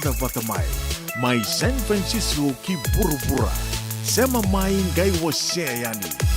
Vatamai, mai San Francisco ki burubura, sema mai ngai waseyani.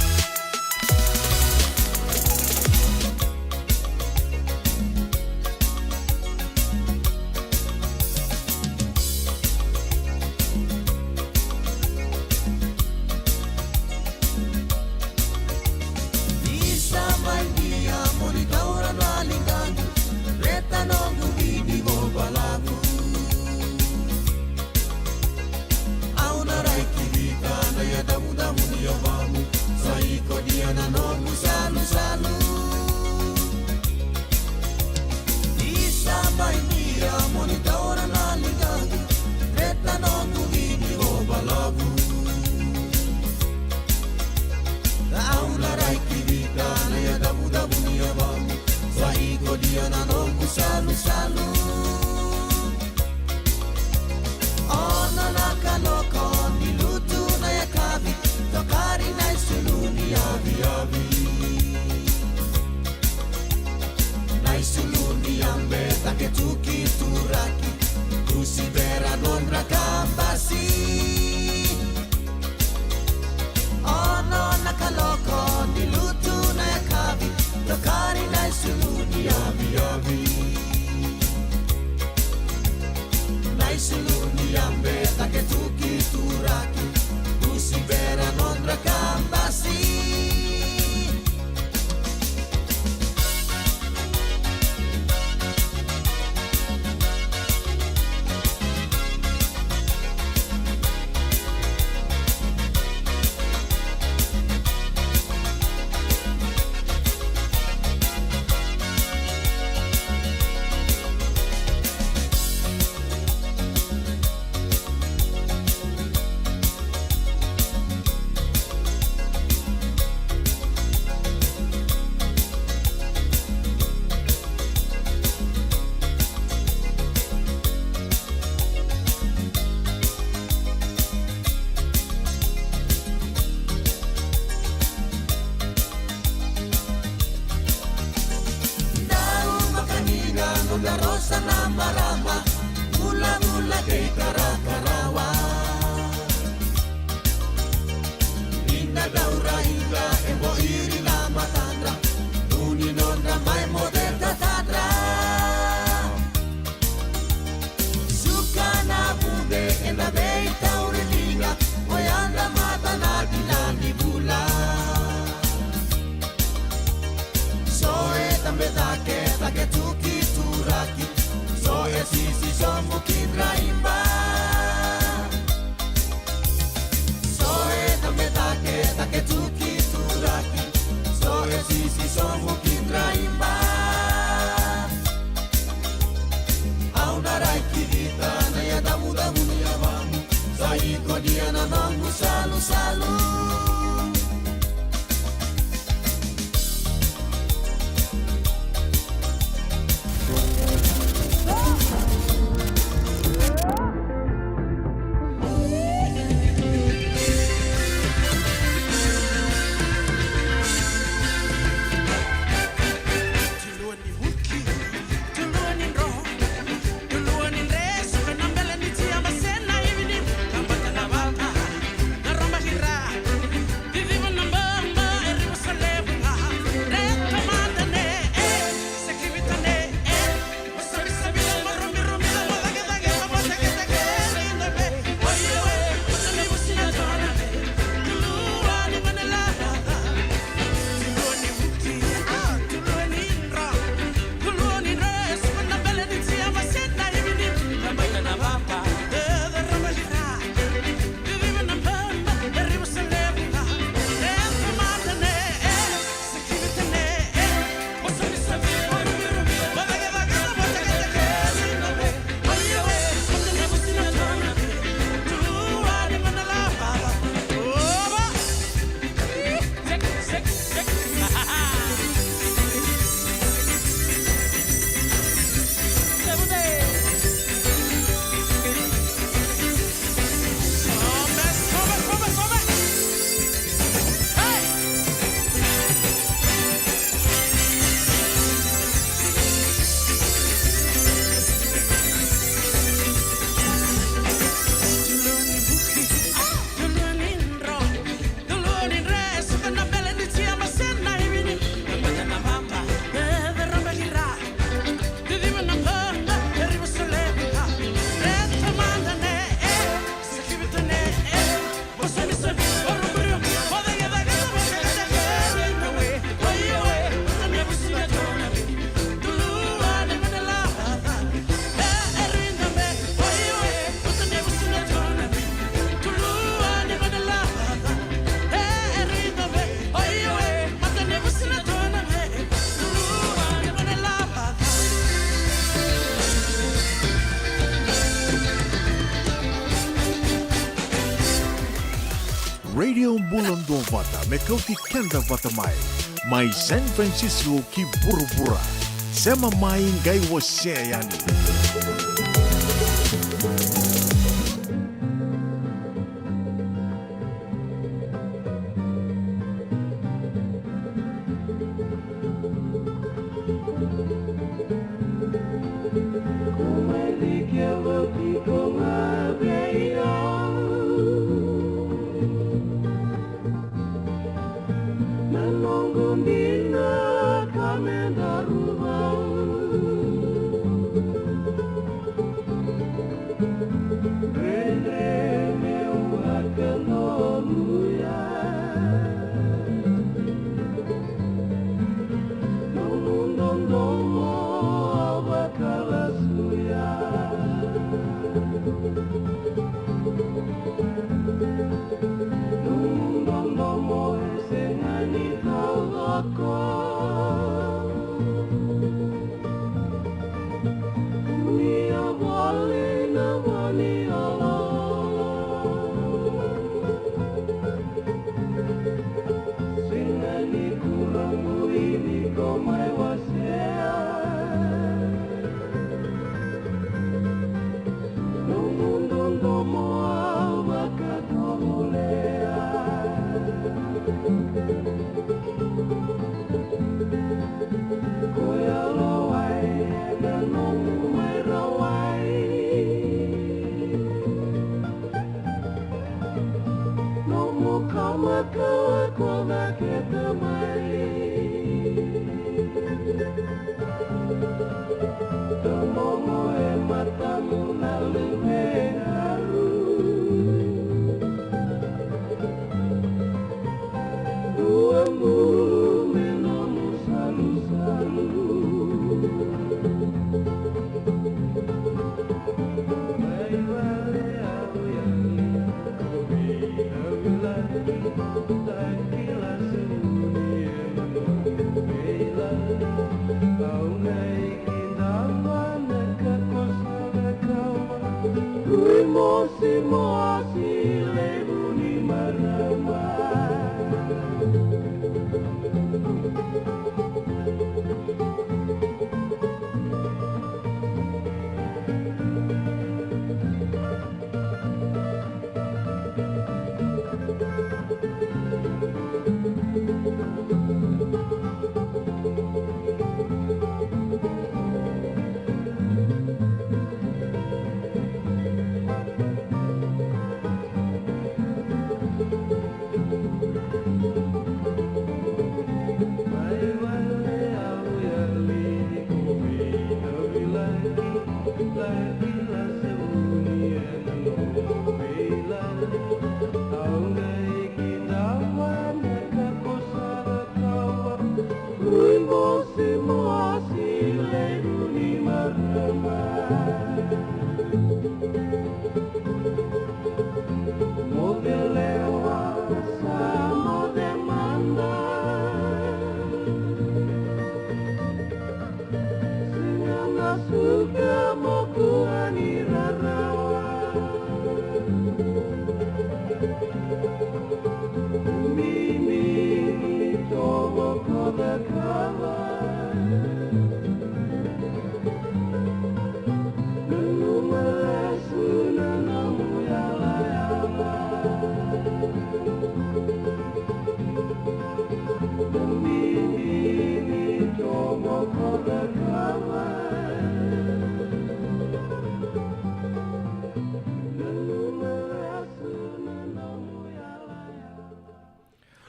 Radio Bulondo Vata me kauti kenda vata mai San Francisco ki burubura sema mai ngai wase yani.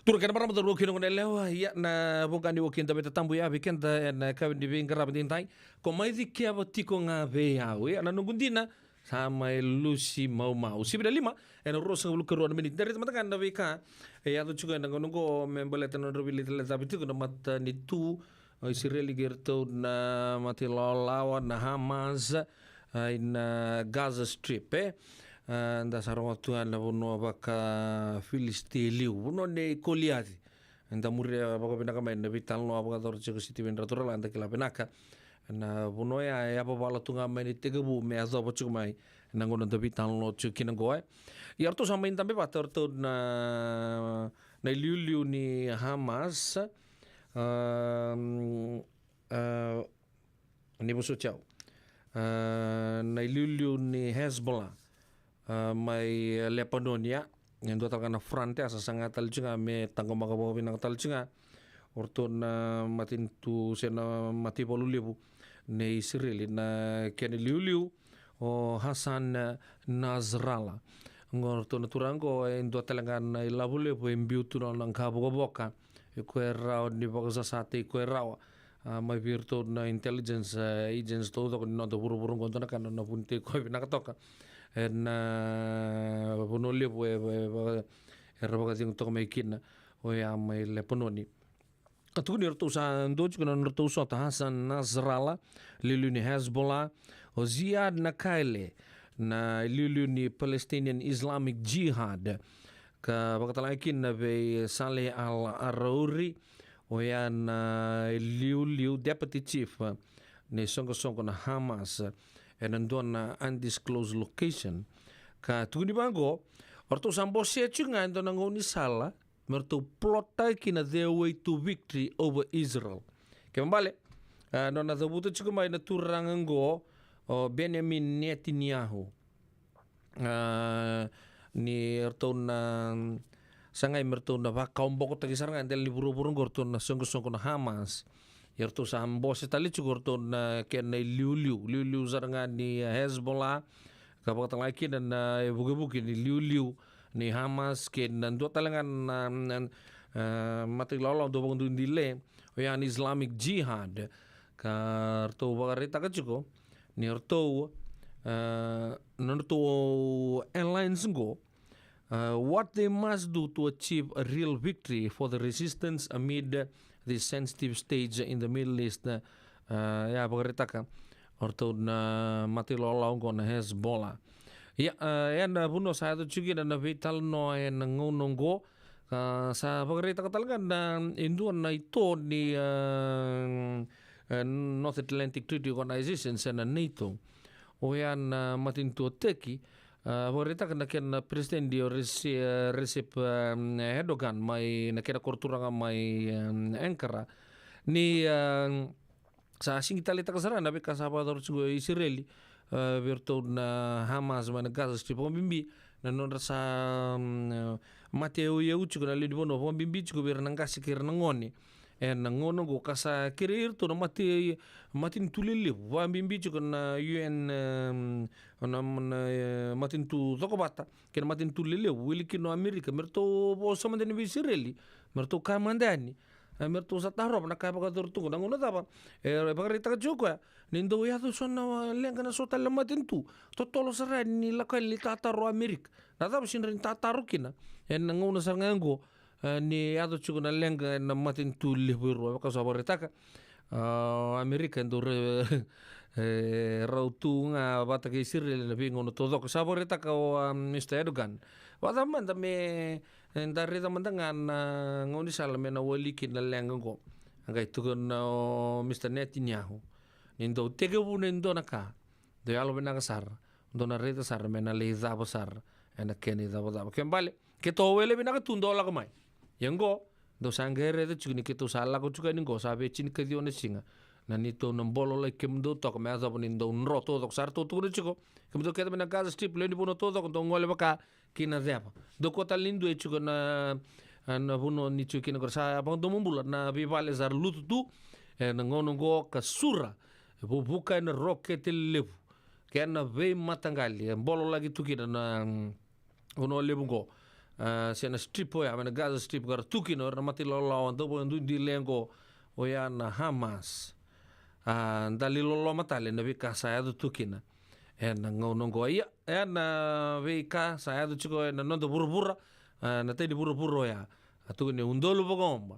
Turkan barang betul wakil ngon elewa ya na bukan di wakil tapi tatambu ya weekend na kawin di bingkar apa dintai ko mai di kia tiko nga be ya we na nungundina sama lusi mau si beda lima en rosa ngulu keruan menit dari teman-teman da weka ya tu juga nunggu membeli tenon robili tele tapi tu na mat ni tu Israeli gerto na mati lawan na Hamas in Gaza Strip da sarong tuan na buno baka Filistiliu buno ne Goliati anda muria baka penaka main na vital no baka torce ko siti vendra toral anda kila penaka na buno ya pa bala tunga main tegebu me azo bochu mai nangono da vitan lo chukina goe ia to sama intambe pa to na liuliu ni Hamas ni buso chao na liuliu ni Hezbollah mai Lebanon yang dua takana frante asa sangat talcunga me tanggo magabawa pinang talcunga orto na matintu sena mati polulibu ne Israel na kene liuliu o Hassan Nasrallah ngorto na turango endo talangana ilabule po imbiutu na ngabo boka ko era ni boka sate ko era mai virtu na intelligence agents todo ko no do buru ngondo na kan na punte ko pinakatoka na ponole po era boka sing to mai kin o ya mai le pononi Katuni rto sa ndoj kuna rto sa Hassan Nasrallah lilu ni Hezbollah o Ziad Nakaile na lilu ni Palestinian Islamic Jihad ka bakatalakin na be Saleh Al-Arouri o yan liu deputy chief ni songo na Hamas nandun na undisclosed location ka tuni bago orto sambo siya chunga ando nangoni sala mertu plot kina their way to victory over Israel. Kembali, nona tabuto chiku mai na turangango o Benjamin Netanyahu ni erto na sangai merto na bakaum boko tagi sarangan del liburu-burung gorto na songko na Hamas. Erto sa ambos itali chiku gorto na kena liu sarangan ni Hezbollah kapag lagi na bugi-bugi ni liu ni Hamas ken nando talangan mati lolo do bang dundile o yan Islamic Jihad ka to bagarita ka chuko ni to nando airlines go what they must do to achieve a real victory for the resistance amid this sensitive stage in the Middle East ya bagarita ka orto na mati lolo go na Hezbollah. Ya, na puno sa ito chugi na vital no nangununggo sa pagarita ka talaga na induan na ito ni North Atlantic Treaty Organization sa na NATO o yan matinto teki pagarita ka na kaya Presidente Recep Erdogan may nakita kortura nga may Ankara ni sa asing italita kasara nabi kasapa ito Israeli virtud na Hamas mana Gaza Strip pembimbi na non sa Mateo Yeuchu na lido no pembimbi ko bir nang kasi kir nangoni nangono go kasa kirir to na matin tulili pembimbi ko na UN na matin tu tokobata ken matin tulili wili kino Amerika merto bo sama den Israeli merto kamandani merto sa tarop na kaya pagkaturtungo nangono tapa pagarita ka juga nindo ya to sona lenga na sota lamatin tu totolo sara ni lakal li tataro Amerika nata sinrin tataro kina nangono sa ngango ni ato juga na lenga na matin tu libero ka sa pagarita ka Amerika ndo rautunga bata ke Israel na bingono todo sa pagarita ka Mr. Erdogan wala man dami dari teman-teman ngoni salam na walikin na lengang ko angay tukon na Mr. Netanyahu nindo tegebu nindo naka do yalo binakasar do na reta sar mena leiza basar ena keni da bada kembali keto wele binakatundo la kamay yengo do sangere de chuni keto sala ko chuka ningo sabe chin ke dione singa na nito nambolo la kemdo to kama za nindo nroto to sarto tu chiko kemdo keta bina Gaza Strip le ni bono to to ngole baka kina deba do kota lindu e chuko na buno ni chuki na korsa abang do mumbula na bivale zar lutu na ngono go kasura bubuka na rocket levu kena ve matangali bolo lagi tukina na uno levu go sena strip ya na Gaza Strip gar tukino na mati lolo do bo ndu di lengo o ya na Hamas ndali lolo matale na bika saya do tukina na ngono go ya na bika saya do chiko na nondo burubura na tedi buruburo ya tukini undolo bogomba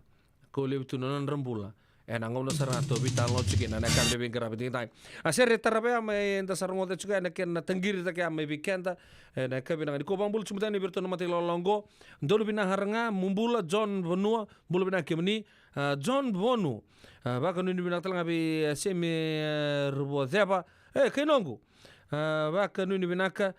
ko levu tu non rambula na ngono sarato vital lo chikina na kan lebih grabe ting asere tarabe ame enda sarungo de chika na ken na tangiri ta ke ame bikenda na kabina ni ko bambul chumtani birto na mati lolongo ndolo bina haranga mumbula John Bonua bulu bina kemni John Bonu baka nuni bina tala ngabi semi rubo zeba kenongu Baka nuni binaka.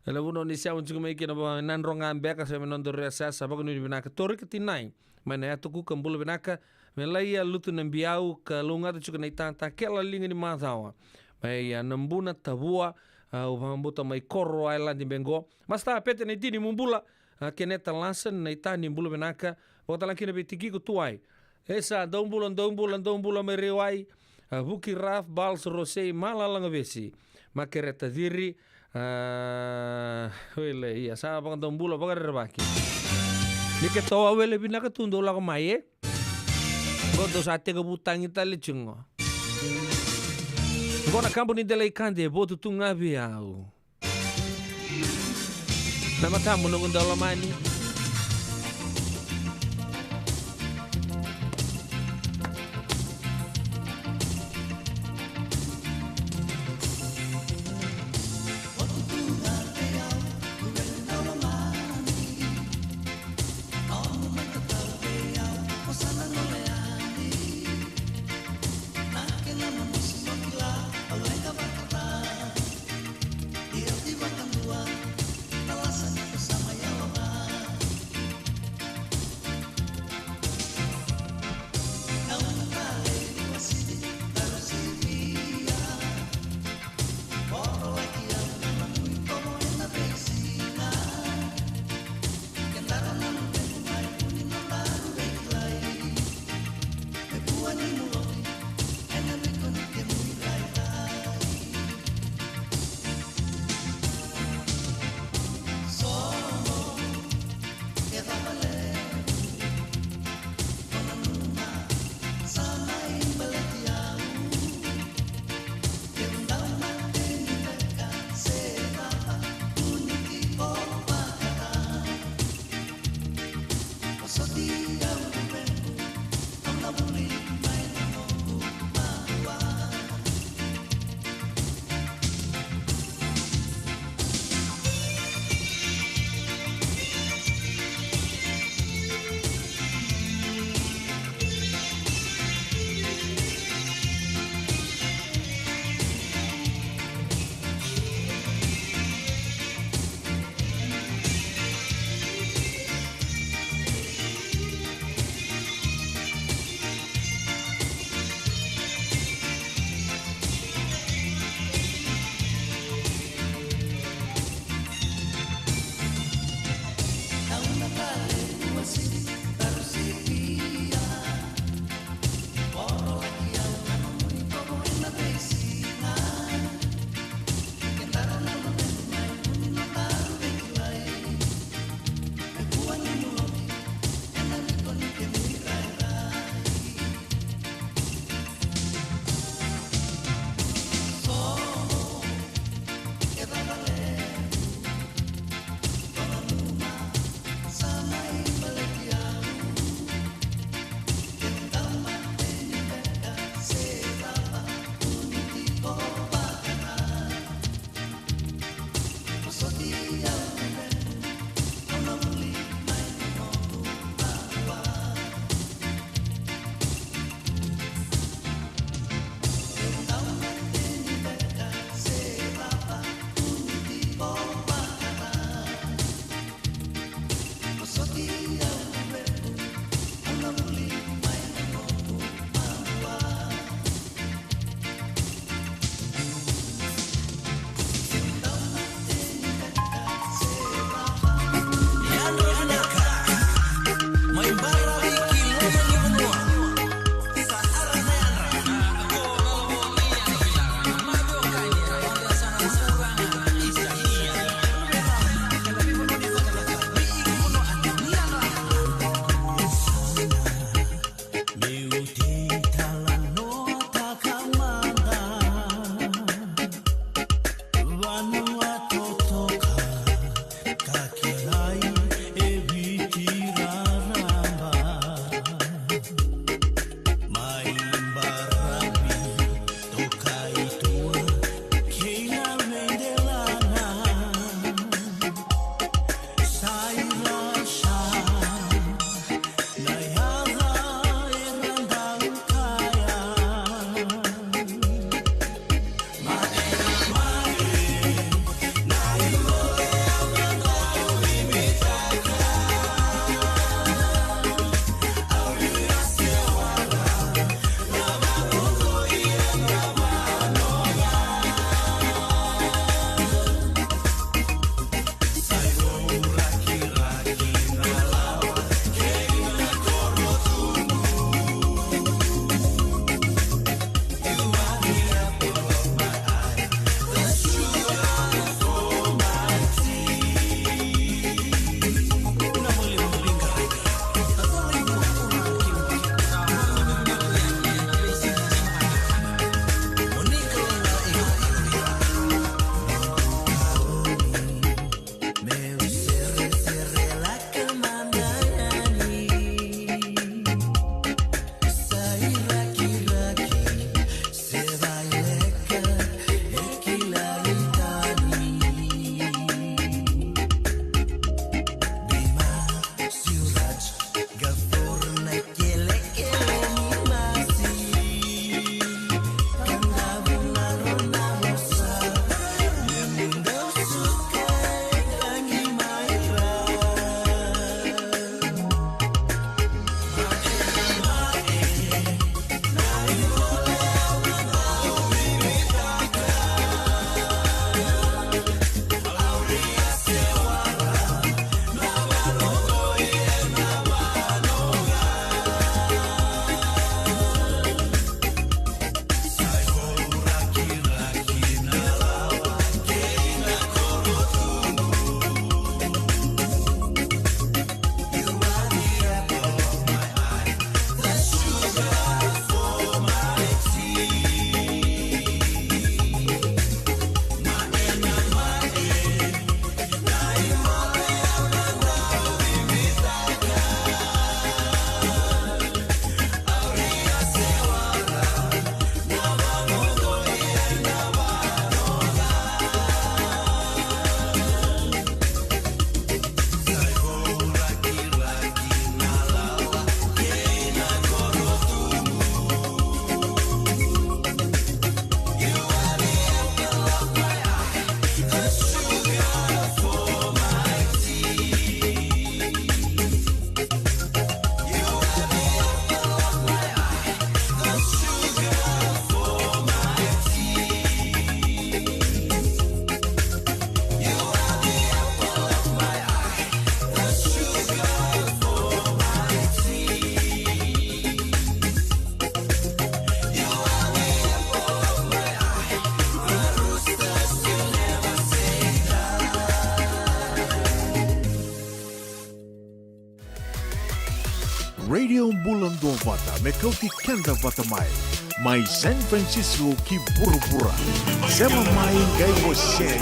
Labuno ni siya unjuk may kinaba nanrong ambeka sa menondo resa sa baka nuni binaka tori katinay. Mana ya tuku kambul binaka melaya lutu nambiau ka lunga tu chuka naitanta kela linga ni matawa. Mai nambuna tabua upambuta mai koro island di bengo. Mas ta pete na itini mumbula keneta lansan na itani mbula benaka. Bota lang kina bitiki ko tuai. Esa daun bulan mai rewai. Buki raf bals rosei malalang besi. Makereta diri wele iya sa bang daun bulan baka rebaki. Nike toa wele binaka tundo la mai Godo sa te butang itali chungo. Gona kampo ni dela ikande botu tunga biau. Nama tamu nungun dalamani. Radio Bulan Dua Vata me kau ti kenda vata mai San Francisco ki bura-bura. Sema mai gai você.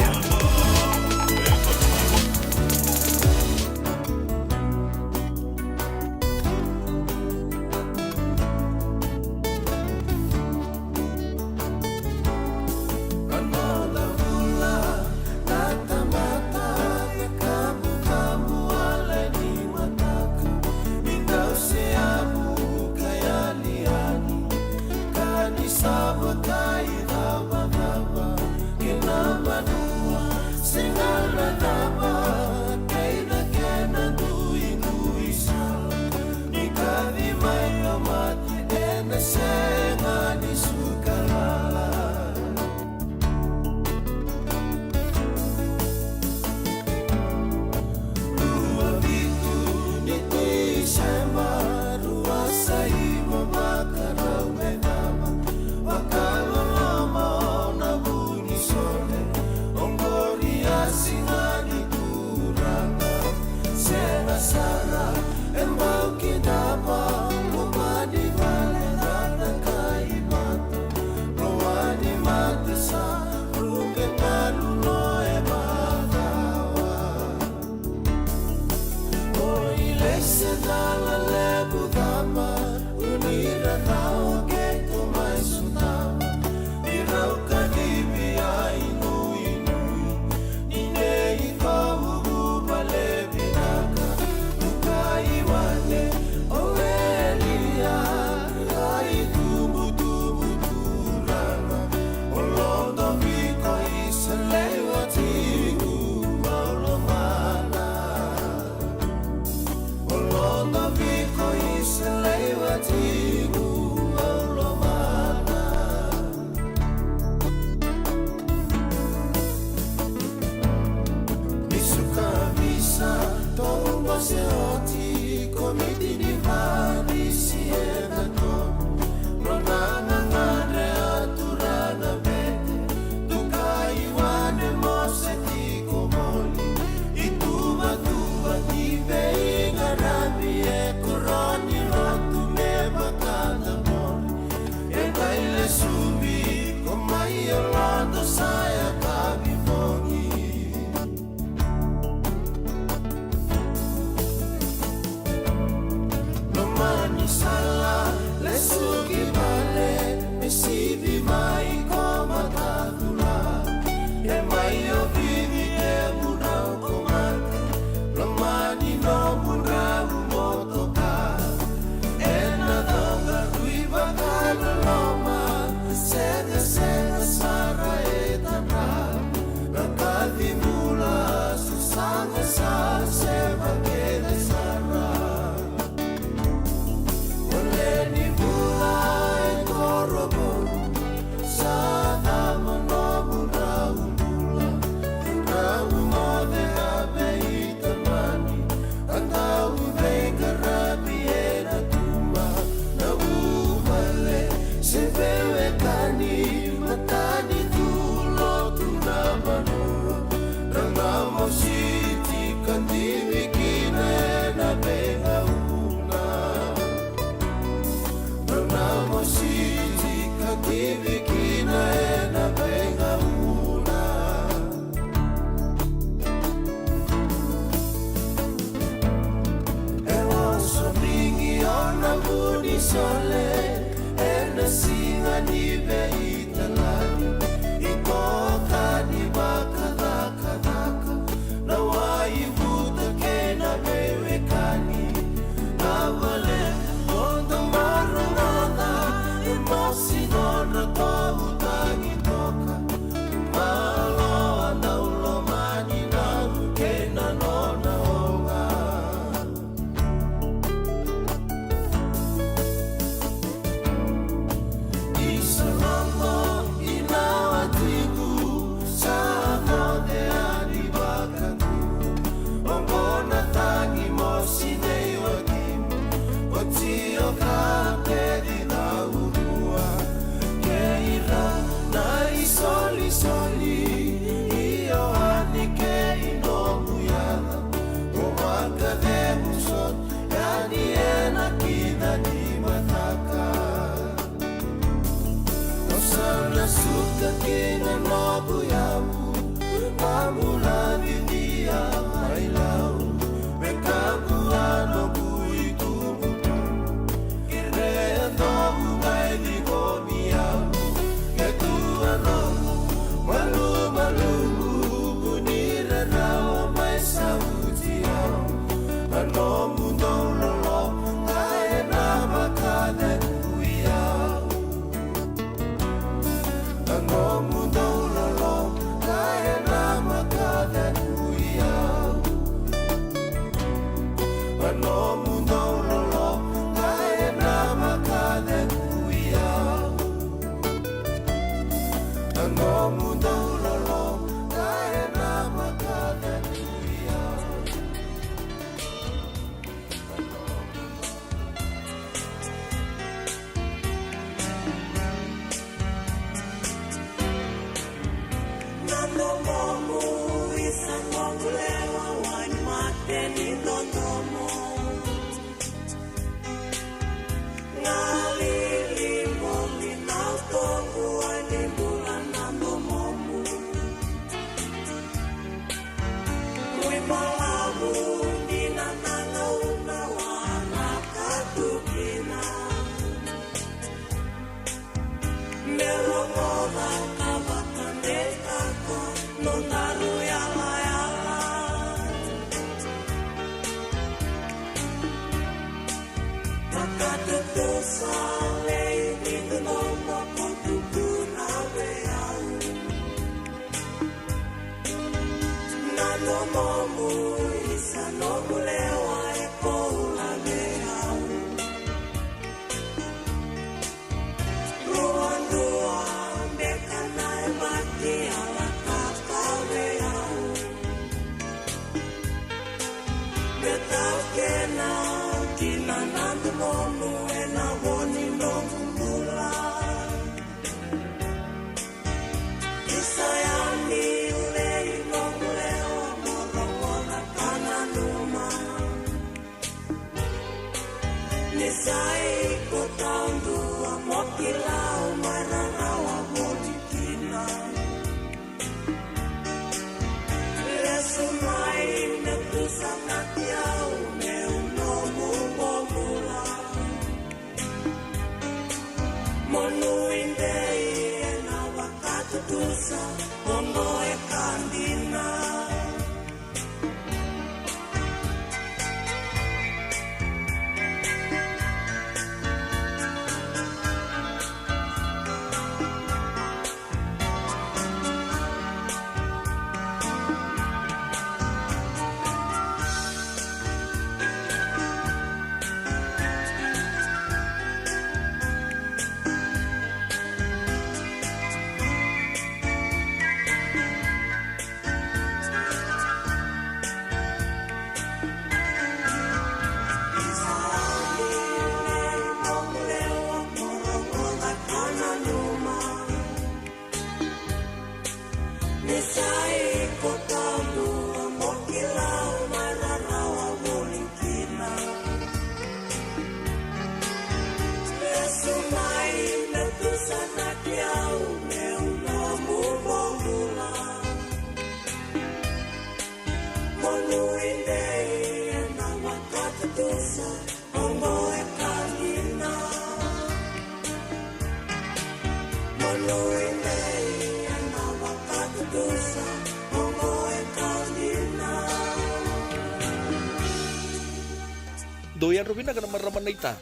Doyan Robina ka naman raman na ita.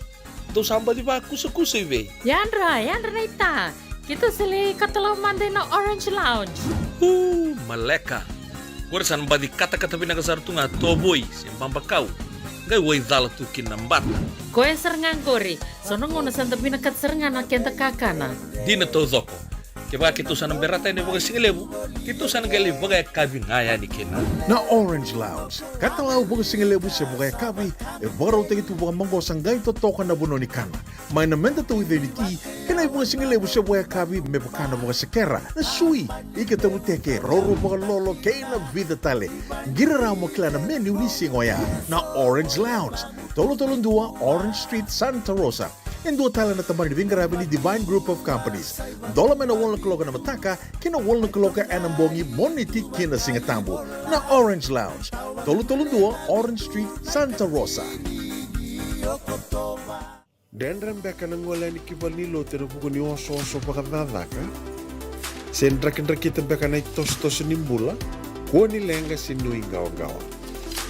Do samba di ba kusa-kusa iwe? Yandra na ita. Kita sili katalaman din na Orange Lounge. Maleka. Kursan ba di kata-kata pinakasar tu nga toboy simpang bakaw. Gay way dala tu kinambat. Koe serengan kori. Sono ngono santa pinakat serengan na kenta kakana. Di na to zoko. Kaya kita sana berata ni baga singelebu. Kita sana gali baga kabi ngaya ni kena. Na Orange Lounge, katalaw baga singelebu siya baga kabi, baraw tayo ito baga manggo sanggay totokan na buno ni kana. May namenda to with ti, kanay baga singelebu siya baga kabi, may baka na baga sekera, na sui, ikatabu teke, roro baga lolo, kaya na vida tale. Giraraw mo kila na menu ni singoya, na Orange Lounge, tolo-tolong dua, Orange Street, Santa Rosa. And dua tala na tamari ni Vingarabi ni Divine Group of Companies. Dola may na walong kaloka na mataka, kina walong kaloka anambongi moniti kina singatambo na Orange Lounge. Tolo-tolong dua, Orange Street, Santa Rosa. Dendran beka nang wala ni kibal nilo tira buko ni oso-oso pakadadaka. Sendrak-ndrak kita beka na itos-tos nimbula, kuha ni lenga sinui gawa-gawa.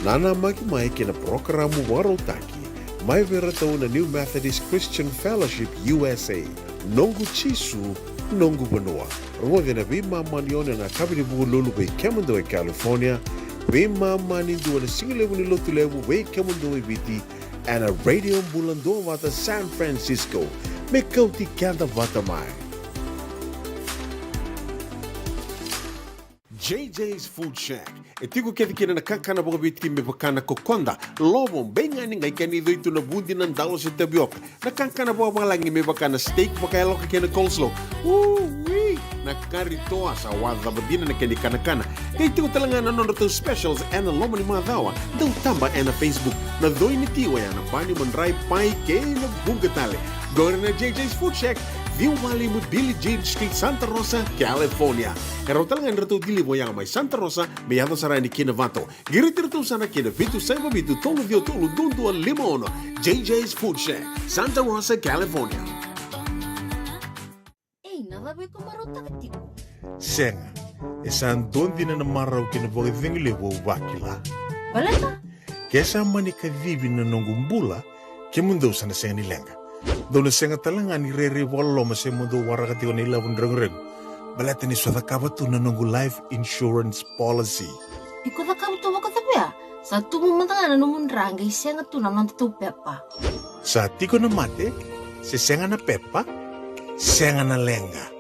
Nana magi-mai kina programo warotaki. Mai vera tau na New Methodist Christian Fellowship USA. Nongu chisu, nongu banua. Rwage na bima manione na kabini bugu lulu bei kemundo e California. Bima mani dua na singilebu ni lotu lebu bei kemundo e viti. And a radio bulando wata San Francisco. Me kauti kanda wata mai. JJ's Food Shack. Etigo kaya kina nakakana baga biti me bakana kokonda. Lobong benga ni ngai kani ito na bundi ng dalos sa tabiok. Nakakana baga mga langi me bakana steak bakayalo ka kina coleslaw. Woo-wee! Nakarito sa wada badina na kani kanakana. Kaya itigo talaga na nono specials and na lomo ni mga dawa. Daw tamba na Facebook. Na doy ni tiwa yan. Bani manray pay kaya na bugatali. Gawin na JJ's Food Shack. View Valley mo Billy Jane Street, Santa Rosa, California. Karo talagang rato dili mo yang may Santa Rosa, may ato saray ni Kinavato. Giritirito sana kina Vitu Saiba Vitu Tolo Dio Tolo Dundu Limon. JJ's Food Shack, Santa Rosa, California. Navabe ko marota ka tiko. Sen, E san dondi na marau kina voga vingile wo wakila. Baleta? Kesa mani ka vivi na nongumbula ke mundo sana senga ni lenga. Dona senga talanga ni rere walo ma se mundo warakati wana ila wundrang. Baleta ni swada kabatu na nongu life insurance policy. Iko da kamu to waka tapia. Sa tumu matanga na numun ranga isenga tu na nantu pepa. Sa tiko na mate, se senga na pepa, senga na lenga.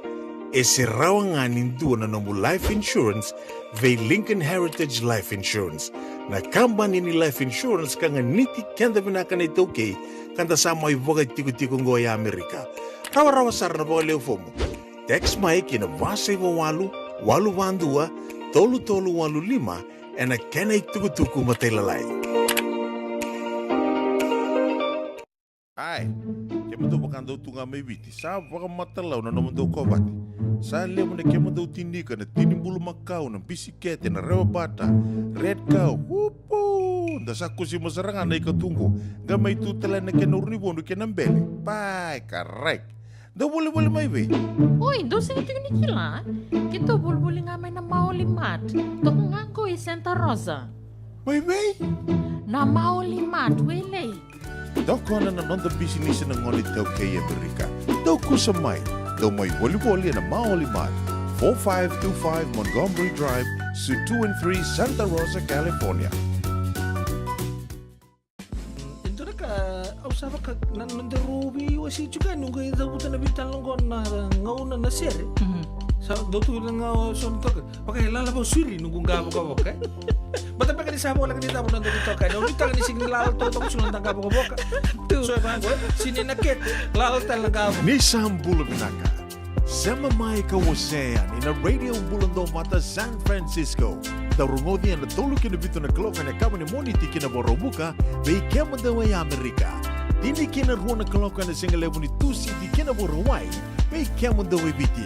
E se rawa nga nindu na nongu life insurance ve Lincoln Heritage Life Insurance. Na kambani ni life insurance kanga niti kenda vinaka na itoke kanda sama ivoga tiko ngo ya Amerika. Rawa sarna boga leo fomo. Text mai kina vasa iwa walu vandua, tolu walu lima, en a kena ituku matelalai. Ai, kemando bakando tunga mebiti, sa baka matalau na namando kobati. Sa lemo na kemando tinika na tinimbulu makau na bisikete na rewa bata, red cow, wupu, da sa kusi masaranga na ikatungo, gamay tutala na kenurnibondo kenambele. Pai, correct. Da boleh mai be. Oi, doce que tenho nikila. Kita bulbuli ngamay na maulimat. Tok ngangko i Santa Rosa. Mai be? Na maulimat, wele. Doko na nonda business na ngoni tau kay Amerika. Doko sa mai. Do mai woli na maulimat. 4525 Montgomery Drive, Suite 2 and 3, Santa Rosa, California. Usaba ka nanderubi wasi juga nunggu ida buta na bitan longon na ngauna na sere. Sa dotu lang nga son to. Pakai lala ba suri nunggu ngabo ka boka. Bata pa kani sabo lang dito nando dito ka. No bita ni sing lala to to sunan tangka boka. So ba sini naket lala tal ngabo. Ni sambulo binaka. Sama mai ka wasean in a radio bulando mata San Francisco. Darungodi na tolo kinabito na kloka na kama ni moniti kinaborobuka bei kemanda wa Amerika. Dini kinaruana kloka na singalevo ni tusi di kinaborowai bei kemanda wa biti.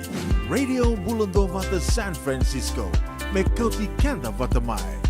Radio bulando mata San Francisco. Me kauti kanda vatamai.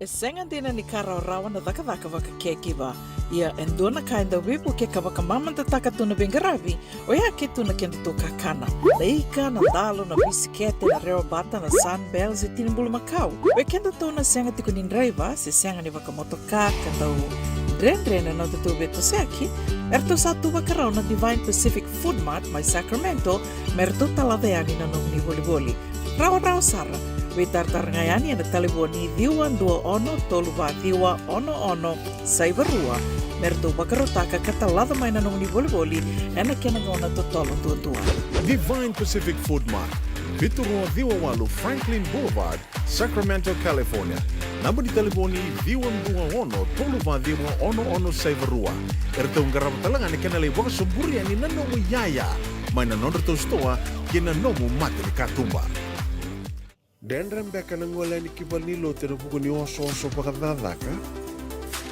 E senga dina ni kara rawa na daka waka kekiwa. Ia endona ka enda wipu ke kawaka mamanta taka tuna bengaravi. O ia ke tuna kenda to kakana. Leika na dalo na bisikete na reo bata na sunbells e tinimbulu makau. O kenda tona senga tiko ni driver se senga ni waka motoka kanda u. Dren na tutu beto seki. Erto satu waka na Divine Pacific Food Mart mai Sacramento. Merto talaveani na nung ni boli. Rawa sara. We tartarngayani na taliboni diwa 21 saivarua. Merto bakarotaka katalada mai na nung ni boli ena kenangona totolo tua. Divine Pacific Food Mart, Viturua Diwawalu Franklin Boulevard, Sacramento, California. Namba di telefoni Diwan 21 saivarua. Erto ngarama talangani kenale waka sumburi ani nanomu yaya. Mai na nonderto stoa kina nomu mate ni katumba. Dendram beka na ngola ni kibali lo te rupu ni oso pakadadaka.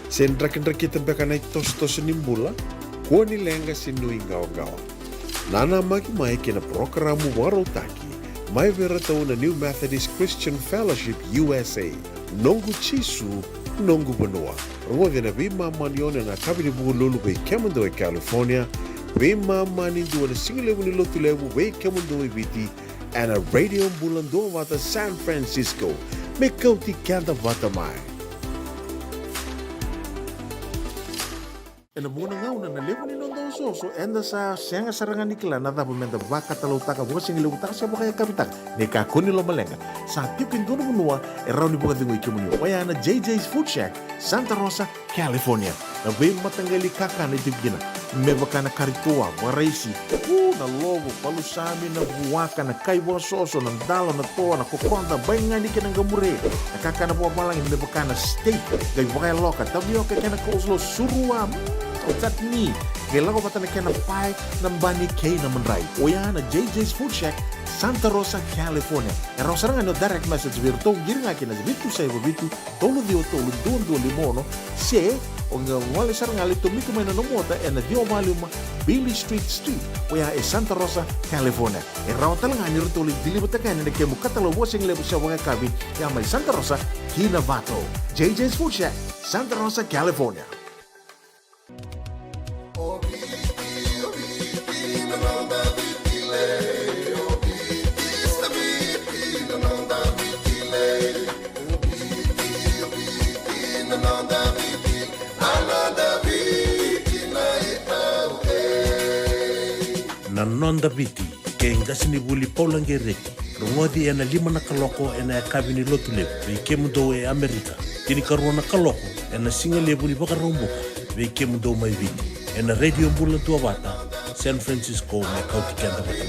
Sen drakin beka na tos nimbula. Kuo ni lenga sinu ingawa. Nana maki mai kina programu warotaki. Mai vera tau na New Methodist Christian Fellowship USA. Nongu chisu, nongu banua. Rungo vina vima manione na kabini bugu lulu bei kemundo e California. Vima mani dua na singilewu ni lotu lewu bei kemundo e viti. And a radio bulando vata San Francisco. Me kauti kanta vata mai. E na muna ngau na lewa ni nondo soso enda sa senga sarangan nikla na dapat menda vaka talautaka buka singi leutaka siapa kaya kapitaka. Neka kuni lo malenga. Sa tipin dono menua e rauni buka tingu ikimunio. Waya na JJ's Food Shack, Santa Rosa, California. Na vei matangali kaka na itibigina. Me baka na karitoa, waraisi. Na logo, palusami na buwaka na kaiwa soso, na dalo na toa, na kukonda, baingan ikan ng gamure. Nakaka na buwa malangin, me baka na steak, gay bakay loka, tabioka kaya na coleslaw, surua, chutney. Kaya lang ko pata na kaya na pie, ng bani kay na manray. O yan na JJ's Food Shack, Santa Rosa, California. E raw sarang ano direct message virto, giri nga kina bitu sa iba bitu, tolo dio tolo, duon limono, se, o nga wali sarang alito, miko may nanumota, e na dio maluma, Billy Street, o ya e Santa Rosa, California. E raw talaga nyo rito ulit, dilibot na kaya na kaya mukatalo, wasing lebo siya wanga kabi, kaya may Santa Rosa, Kinavato. JJ's Food Shack, Santa Rosa, California. Nonda viti ke ngasini buli paulange reki rongodi ena 5 na kaloko ena kabini lotule ve kemudo e Amerika tini karona kaloko ena singale buli bakarombo ve kemudo mai viti ena radio bula tua bata San Francisco me kauti kanda bata.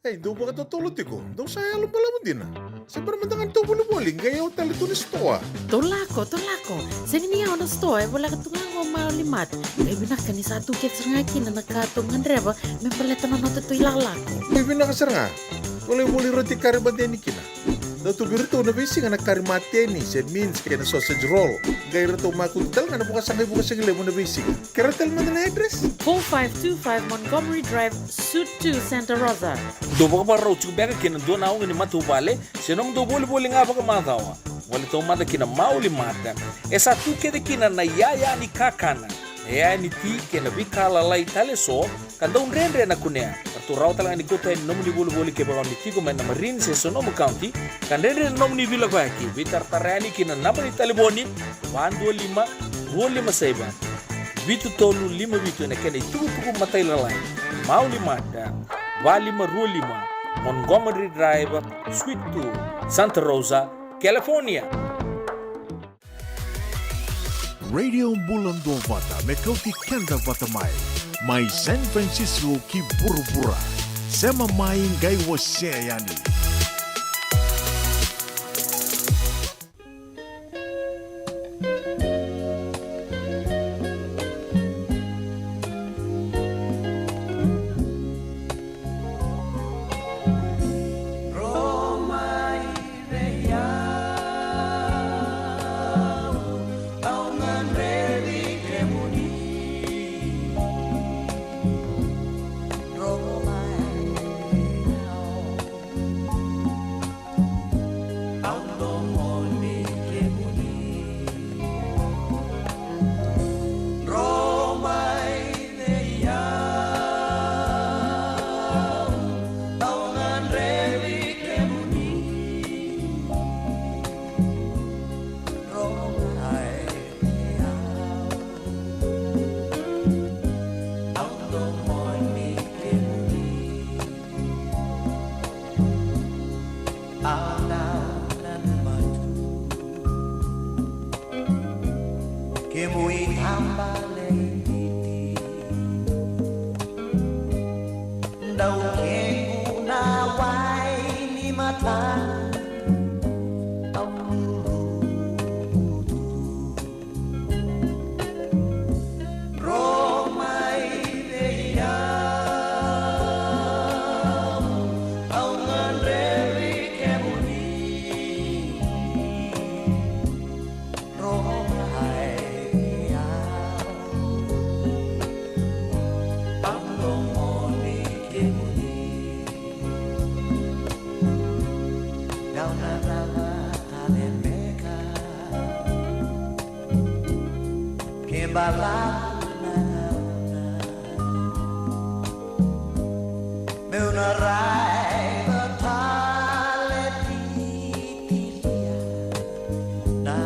Hey, do baka totolo tiko. Do saya lo pala mo din. Sa permantangan to buli gaya hotel ito ni stoa. Tolako. Sini niya ako na store, wala ka tungang ko maulimat. Kaya binaka ni satu kit serangaki na nakatungan reba, may paleta na nato ito ilalako. May binakasara nga. Wala muli roti karimateni kina. Dato birito na bisi nga nakarimateni. Said means kaya na sausage roll. Gaya rito makuntal nga na bukas sa gilay mo na bisi. Kaya tel mo na address. 4525 Montgomery Drive, Suite 2, Santa Rosa. Do baka para rau beka kina do na ni matu bale, senong do boli nga baka matawa. Wala to mata kina mauli mata. Esa tu kede kina na yaya ni kakana. Yaya ni ti kina bikala lai tale so, kanda unrendre na kunea. Tu raw talaga ni goto en nomni boli ke bawang ni tigo men na Marine se Sonoma County kan rendre nomni vila ko aki vitar tarani kina nabali taliboni 125 saiba vitu tolu 5 vitu na kene tuku matay lalay mauli mada valima rulima Montgomery Drive Suite 2 Santa Rosa California. Radio Bulando Vata, me kauti kenda vata mai San Francisco ki burubura. Sema mai ngai wase yani. que mui tambalei đâu kengu na wai ni mata balada meu na raiva tale titilia na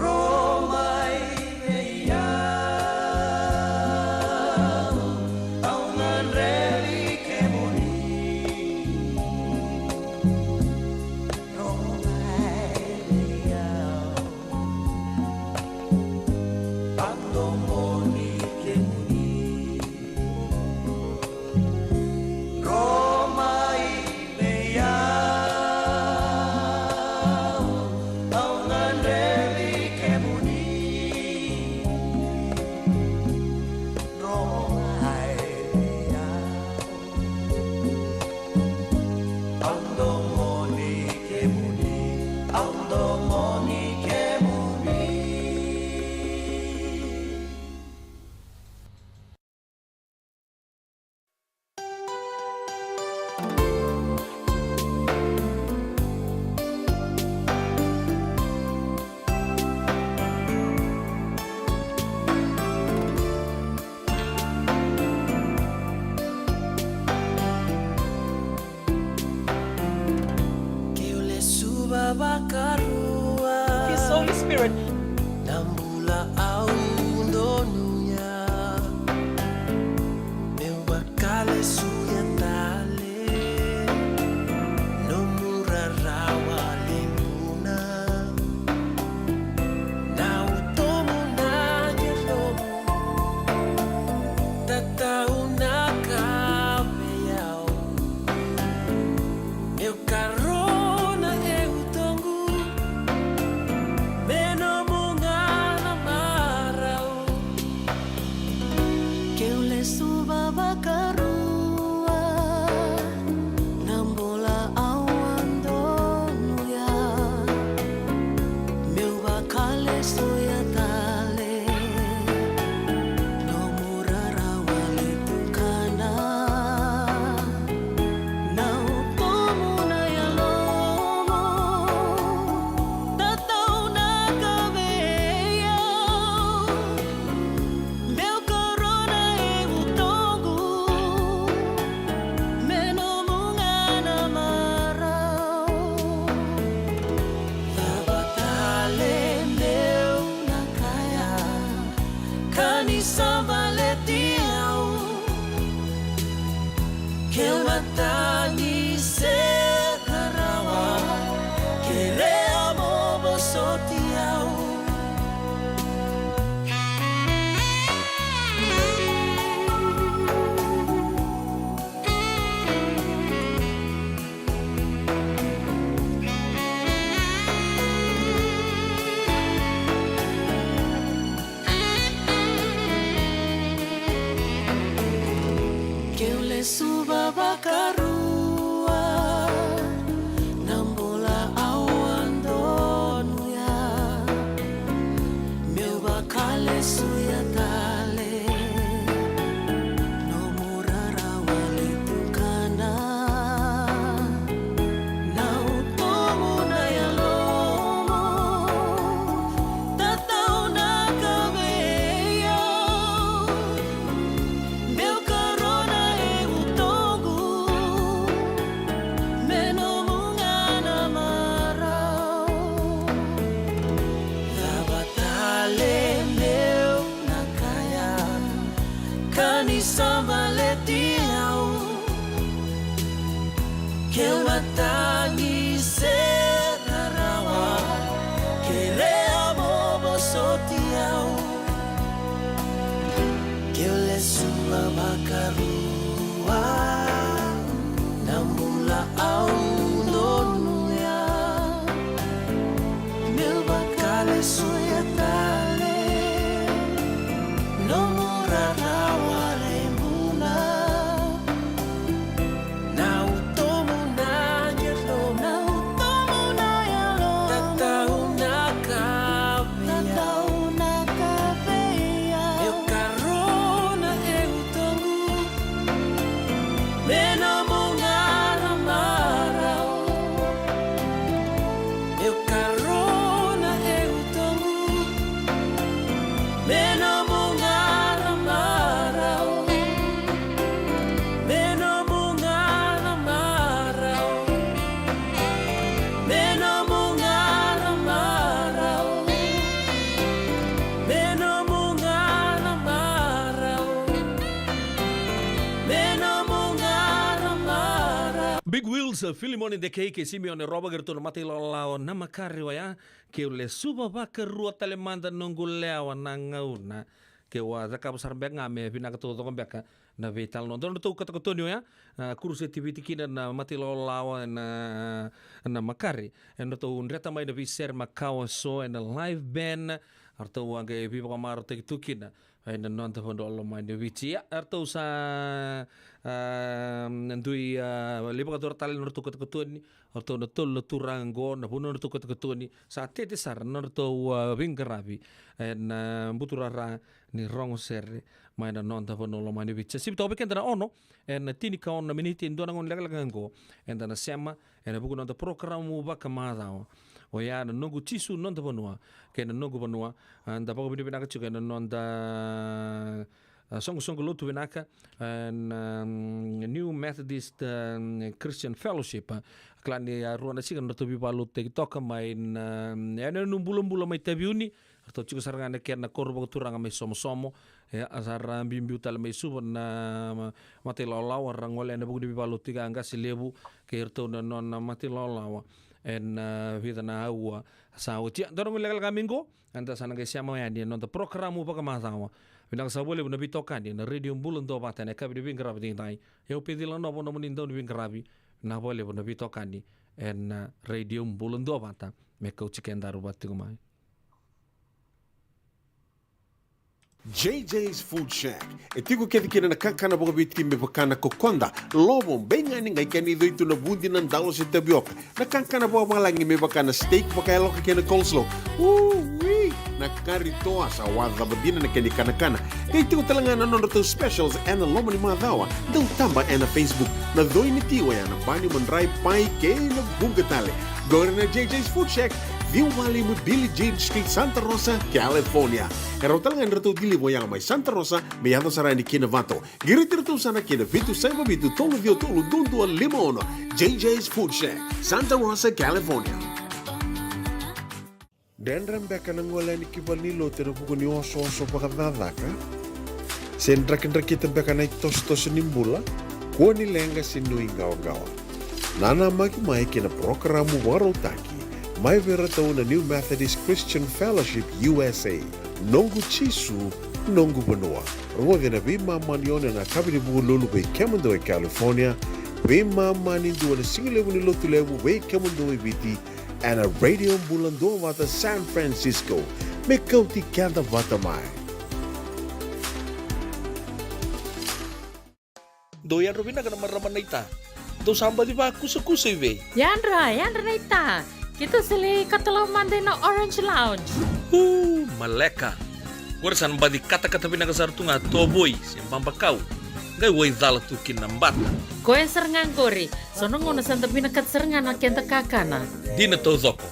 Roma ideia au nandreli che morì His Holy Spirit. Nambula au ndonuya Mewakale suya tale Nomura rawa linguna Na utomo na yelomo Tatau na kawe yao Meu carona eu tongu Meno mungana marau Que eu le suba bakarua Nambola awandonuya Meu bakale soya tale No murara wale tukana Na utomo na yalomo Tatau na kabeya Meu corona e utongu Meno mungana marau Tabatale meu nakaya Kanisa valetiau Que eu matani sekarawa Kere amo bosotiau Que eu le suba bakarua Nambola awandonuya Meu bakale suya tale No murara wale tukana Na utomo na yalomo Tatau na kabeya Meu corona e utongu Big Wheels, Filimoni de Kei, Simeone Roba Gertuna Matilolao, Namakari Waya, que o le suba vaca rua telemanda nongulea na ngauna. Que o zaka besar benga me vina ka to beka na vital no don to kata kotonio ya kurse activity kina na Matilolao na Makari en to unreta mai de viser Macau so en live band arto wanga e viva kamar te tukina en non te fondo lo mai de vici arto sa ndui liba ka tal no to kata kotoni arto no tol turango na puno no to kata kotoni sa tete sar no to vingaravi en buturara ni rongo serre mai na non te fondo lo mai de vici sip to bekenda na ono en tini ka on minute ndona ngon lega ngo en na sema en buku no to programu ba kamada o ya na nungu tisu non te fonua ke na nungu fonua anda pa ko bini binaka chuka na non da songo lotu binaka New Methodist Christian Fellowship klani ruana sika no to bi balu te toka mai na no bulo mai tabiuni to chuka saranga ke na korbo turanga mai somo asara bimbiu tal mai subo na Matilolao rangole na buku bi balu tiga anga silebu ke erto na non Matilolao en vida na agua sa o tia dorong legal kamingo anda sana ke siamo ya di non programu pa kamasawa binang sa bole na bitokan di na radio bulon do bata na kabi bin grabe ding tai eu pedi la no no munin do bin grabe na bole na bitokan di en radio bulon do bata me ko chicken daru batu mai JJ's Food Shack. E tiku kethi kina na kakana boka bitki me pakana kokonda. Lobo benga ni ngai kani doitu na bundi na ndalo se tabioka. Na kakana boka malangi me pakana steak pakaya loka kena coleslaw. Wee! Na kari toa sa wadha badina na kani kana. Kaya tiku talangana nono to specials and lomo ni madhawa. Dau tamba na Facebook. Na doi ni tiwa ya na bani mandrai pai ke na bunga tale. Gore na JJ's Food Shack. Viu Valley mo Billie Jean Street, Santa Rosa, California. Karo talangan rito dili mo yang may Santa Rosa, may yato sarani kinavato. Giritirito sana kinavitu sa ibabitu tolo vio tolo dundu al limono. JJ's Food Shack, Santa Rosa, California. Dendram beka nang wala ni kibalilo tero buko ni oso pakadadaka. Sendrakin-rakita beka na itos-tos nimbula, kuha nilenga sinuingaw-gawa. Nana magi-mai kina programo warotaki. Mai vera tau na New Methodist Christian Fellowship USA. Nongu chisu, nongu banua. Rongo na bima manione na kabini bugu lulu bei kemundo e California. Bima mani dua na singilewu ni lotu lewu bei kemundo e biti. And a radio bulando wata San Francisco. Me kauti kanda wata mai. doyan robina kana marama naita do samba di ba kusa ive Yandra naita. Kita sili katalau mandai na Orange Lounge. Maleka. Warasan badi kata-kata pinakasar tunga toboy simbamba kau. Gai wai dala tu kinambata. Koe serengan kori. Sono ngona santa pinakat serengan na kenta kakana. Dina to zoko.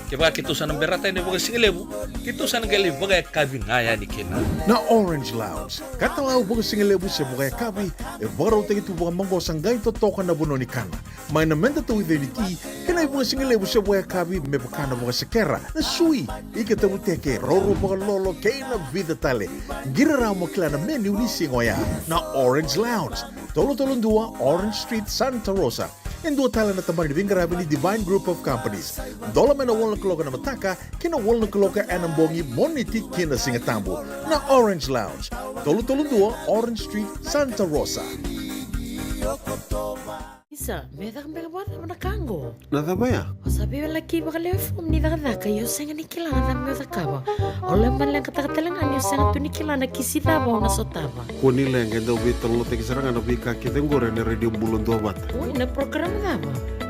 Keba kitu sana berata ini bagai singelebu. Kitu sana gali bagai kabi ngaya di kena. Na Orange Lounge. Katalau bagai singelebu se bagai kabi. E baro te itu bagai manggo sanggai to toka na buno ni kana. Mai na menda to identity. Kena bagai singelebu se bagai kabi me bakana bagai sekera. Na sui. Ika tamu teke roro bagai lolo kena vida tale. Gira ramo kila na menu ni singoya. Na Orange Lounge. Tolo-tolong dua Orange Street, Santa Rosa. En dua tala na tamari di Vingarabi ni Divine Group of Companies. Dola mena wala kaloka na mataka, kina wala kaloka anambongi moniti kina singatambo. Na Orange Lounge. Tolo-tolong dua Orange Street, Santa Rosa. Isa, meda kambela bata mana kango. Nada baya? O sabi laki bakal fom ni daga yo senga ni kilana na meda kaba. Ole man lang kata-katalangan yo senga tu ni kilana kisita ba na sotaba. Kuni lenga do bitolo te kisaranga no bika kitengore ne radio bulon do bat. Ui na program daba.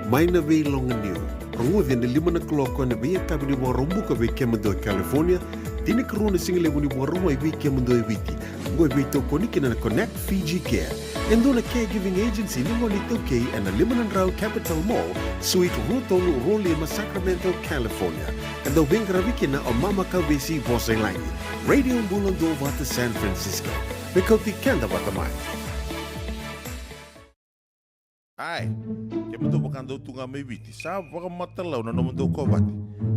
Mai na be long new. Rungudi ne lima na kloko ne be kabini bo rumbu ka be kemdo California. Tini krone single buni bo rumo e be kemdo e biti. Go be to koniki na Connect Fiji Care. Endo na caregiving agency ni Monito K and the Liman Rao Capital Mall, Suite Rutolo Rolima, Sacramento, California. And the Wingraviki na o Mama Kawisi Boseng Langi. Radio Bulando Wata San Francisco. Mikoti Kenda Watamai. Ai, kemado bakando tunga may biti. Sa baka matalaw na naman daw ko bati.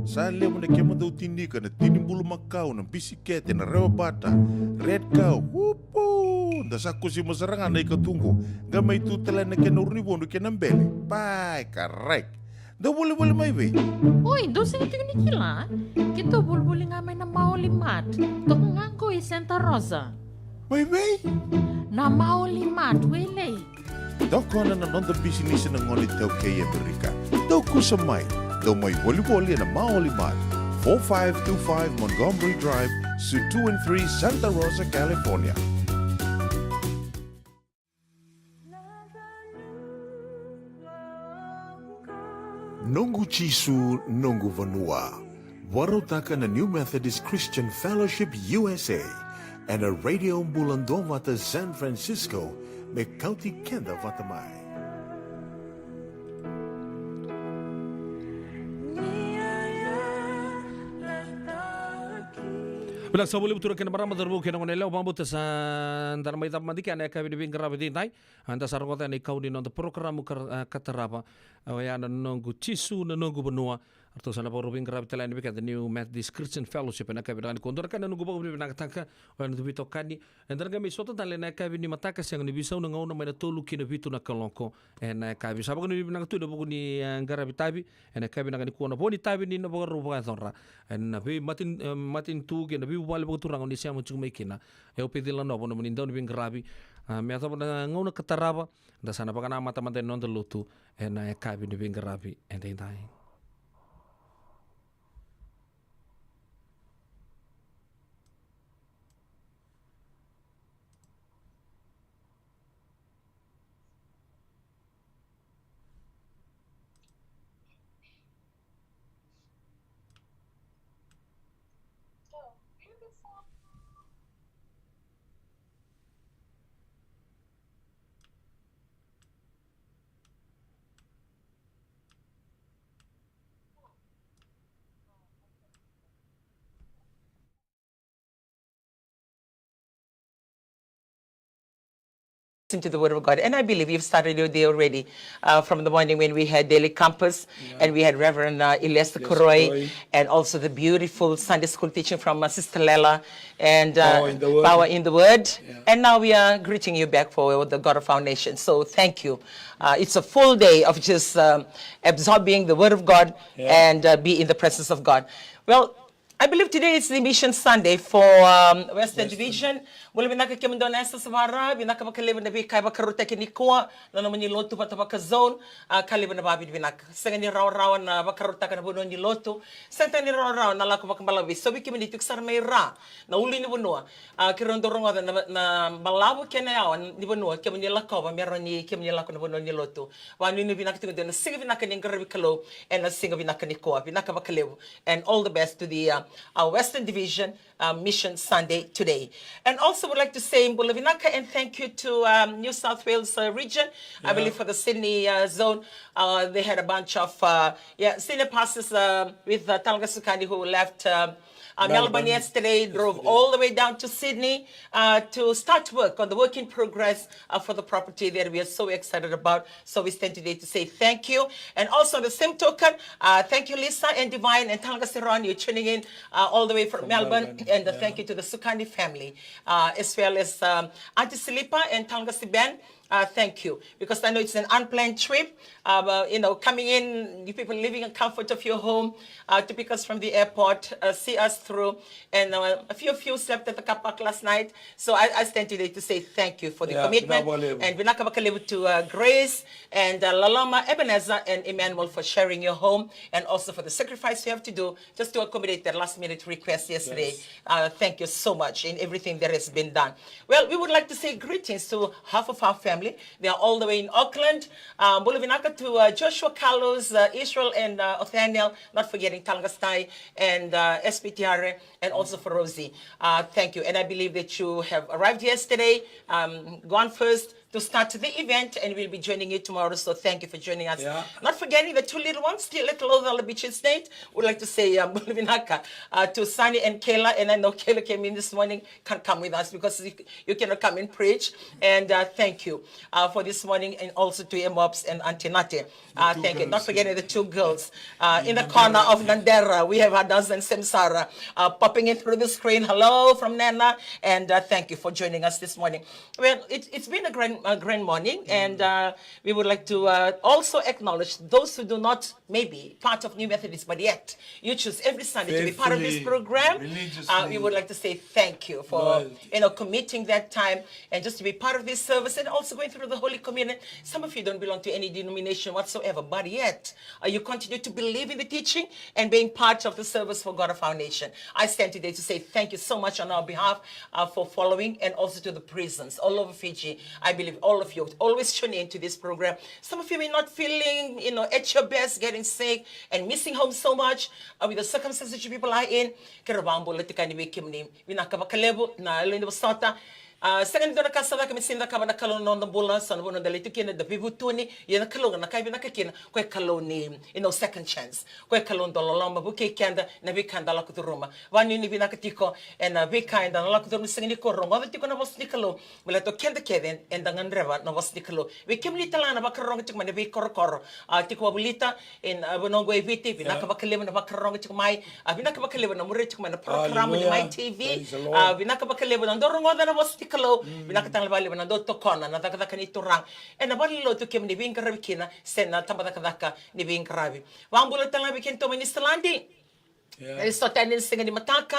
Sa lemo na kemado tinika na tinimbulu Macau ng bisikete na rewa bata. Red cow, whoopoo! da sa kusi masaranga na ikatungo. Gamay tutala na kinurnibono kinambele. Pai, correct. Da boleh mai be. Oi, dosa itu ni kila. Kita boleh ngamai na mau limat. Tok nganggo i Santa Rosa. Mai be. Na mau limat, wele. Doko na nonda business na ngoni tau kay Amerika. Dau kusamay. Dau may volleyball na maulimat. 4525 Montgomery Drive, Suite 2 and 3, Santa Rosa, California. Nongu Chisu, Nongu Vanua. Warotaka na New Methodist Christian Fellowship USA and a radio Bulandong Vata San Francisco, me County Kenda Vatamai. Bilang sa boleh betul kena barang madarbo kena ngonela ubang buta sa antara mai tap mandi kana ka bidibing karabi dintai anta sarangota ni kau di nonto program kataraba awaya nongu chisu nongu benua arto sana por rubing karabi telain bikat the New Methodist Christian Fellowship na ka bidan kondor kana nongu bago bidibing nakataka wan tu bito kani andar kami soto tale na ka bini mataka yang ni bisau ngau na mai tolu kina bitu na kalonko na ka bisa bago ni bidibing tu buku ni karabi tabi na ka bidang ni kuona boni tabi ni na bago rupa thonra na bi matin tu kena bi wale bago turang ni siamo chung mai kina eu pedila no bono menindo ni bingarabi me atau na ngau na kataraba da sana pakana mata-mata non lutu na ka bi ni bingarabi dai Listen to the Word of God. And I believe you've started your day already from the morning when we had Daily Campus and we had Reverend Elias Koroy and also the beautiful Sunday school teaching from Sister Lela and Power in the Word. And now we are greeting you back for the God of Foundation. So thank you. It's a full day of just absorbing the Word of God and be in the presence of God. Well, I believe today is the Mission Sunday for Western Division. Wala binaka kaya mendo na sa Savara, binaka bakaliban na bikay bakaruta kinikua, na naman yung loto pata baka zone, kaliban na babi binaka. Sa ganyan raw-rawan na bakaruta ka na buno yung loto, sa ganyan raw-rawan na lako bakambalabi. So biki manitik sar may ra, na uli ni buno, kirondorong na malabo kaya na yawan, ni buno, kaya manilako, meron ni kaya manilako na buno yung loto. Wano yung binaka tingin doon, na singa binaka niyang garabikalo, and na singa binaka nikua, binaka bakaliw. And all the best to the Western Division Mission Sunday today. And also would like to say Mbulavinaka and thank you to New South Wales region. I believe for the Sydney zone, they had a bunch of senior pastors with Talga Sukani who left Melbourne yesterday, drove all the way down to Sydney to start work on the work in progress for the property that we are so excited about. So we stand today to say thank you. And also on the same token, thank you Lisa and Divine and Talga Siron, you're tuning in all the way from Melbourne. And thank you to the Sukani family, as well as Auntie Silipa and Talga Siben. Thank you, because I know it's an unplanned trip. Coming in, you people living in comfort of your home to pick us from the airport, see us through, and a few of you slept at the car park last night. So I stand today to say thank you for the commitment, and Vinakabakalebu to Grace and Lalama, Ebenezer, and Emmanuel for sharing your home, and also for the sacrifice you have to do just to accommodate that last-minute request yesterday. Thank you so much in everything that has been done. Well, we would like to say greetings to half of our family. They are all the way in Auckland. Bulavinaka to Joshua Carlos, Israel, and Othaniel, not forgetting Talgastai and SPTR, and also for Rosie. Thank you. And I believe that you have arrived yesterday, gone first, to start the event, and we'll be joining you tomorrow. So thank you for joining us. Yeah. Not forgetting the two little ones, still little over the beach state. Would like to say Bulvinaka to Sunny and Kayla. And I know Kayla came in this morning, can't come with us because you cannot come and preach. And thank you for this morning, and also to Emops and Auntie Nate. Thank you. Not forgetting the two girls in the corner of Nandera. We have Hadas and Samsara popping in through the screen. Hello from Nana, and thank you for joining us this morning. Well, it's been a grand morning, and we would like to also acknowledge those who do not maybe part of New Methodist, but yet you choose every Sunday to be part of this Faithfully, program. religiously. We would like to say thank you for committing that time and just to be part of this service, and also going through the Holy Communion. Some of you don't belong to any denomination whatsoever, but yet you continue to believe in the teaching and being part of the service for God of our nation. I stand today to say thank you so much on our behalf for following, and also to the prisons all over Fiji. I believe all of you always tune in to this program. Some of you may not feeling, at your best, getting sick and missing home so much with the circumstances that you people are in. Second dona kasada kami sinda kaba na kalon non bola san bono dali tukina da bibu tuni yana kalon na kai bina kakina ko kaloni second chance ko kalon dolo lamba buke kanda na bi kanda la kuturuma wani ni bina katiko and na bi kanda la kuturuma singi ko ronga tiko na was nikalo wala to kenda keden and dangan reva na was nikalo we kimli tala na bakarong tik man bi korokoro tiko bulita in bonongo eviti bina kaba kalema na bakarong tik mai bina kaba kalema na mure tik man na program ni mai TV bina kaba kalema na dorongo na was Kalo, binakatang labali na do to kona na takataka ni turang and nabali lo to kim ni bing karabikina sen na tamadakadaka ni bing karabi wang bulot lang bikin to ministrandi so tanin singa ni mataka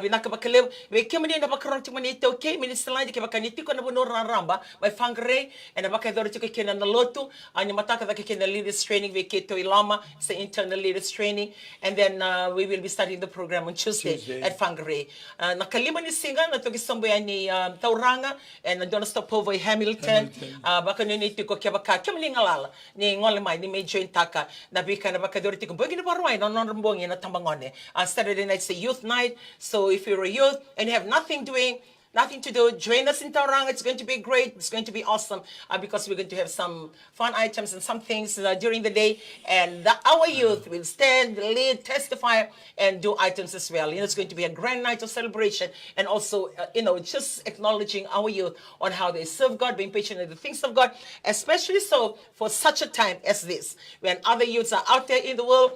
binakabakalew we kimani na bakarong tumani to okay ministrandi ke bakaniti ko na buno ramba by fangre and bakador to kina na lotu anya mataka da kina leaders training we keto ilama say internal leaders training, and then we will be starting the program on Tuesday. At Fangre. Nakalima ni singa na to gisamboy ni Tauranga and don't stop over Hamilton. Baka ni ko kya baka kimli ngalala ni ngolemay ni medyo intaka na bika na bakador ko bogi na barway no rambongi na tambangone. Saturday night's a youth night, so if you're a youth and you have nothing to do, join us in Tauranga. It's going to be great. It's going to be awesome because we're going to have some fun items and some things during the day. And our youth will stand, lead, testify, and do items as well. It's going to be a grand night of celebration. And also, just acknowledging our youth on how they serve God, being patient in the things of God, especially so for such a time as this, when other youths are out there in the world,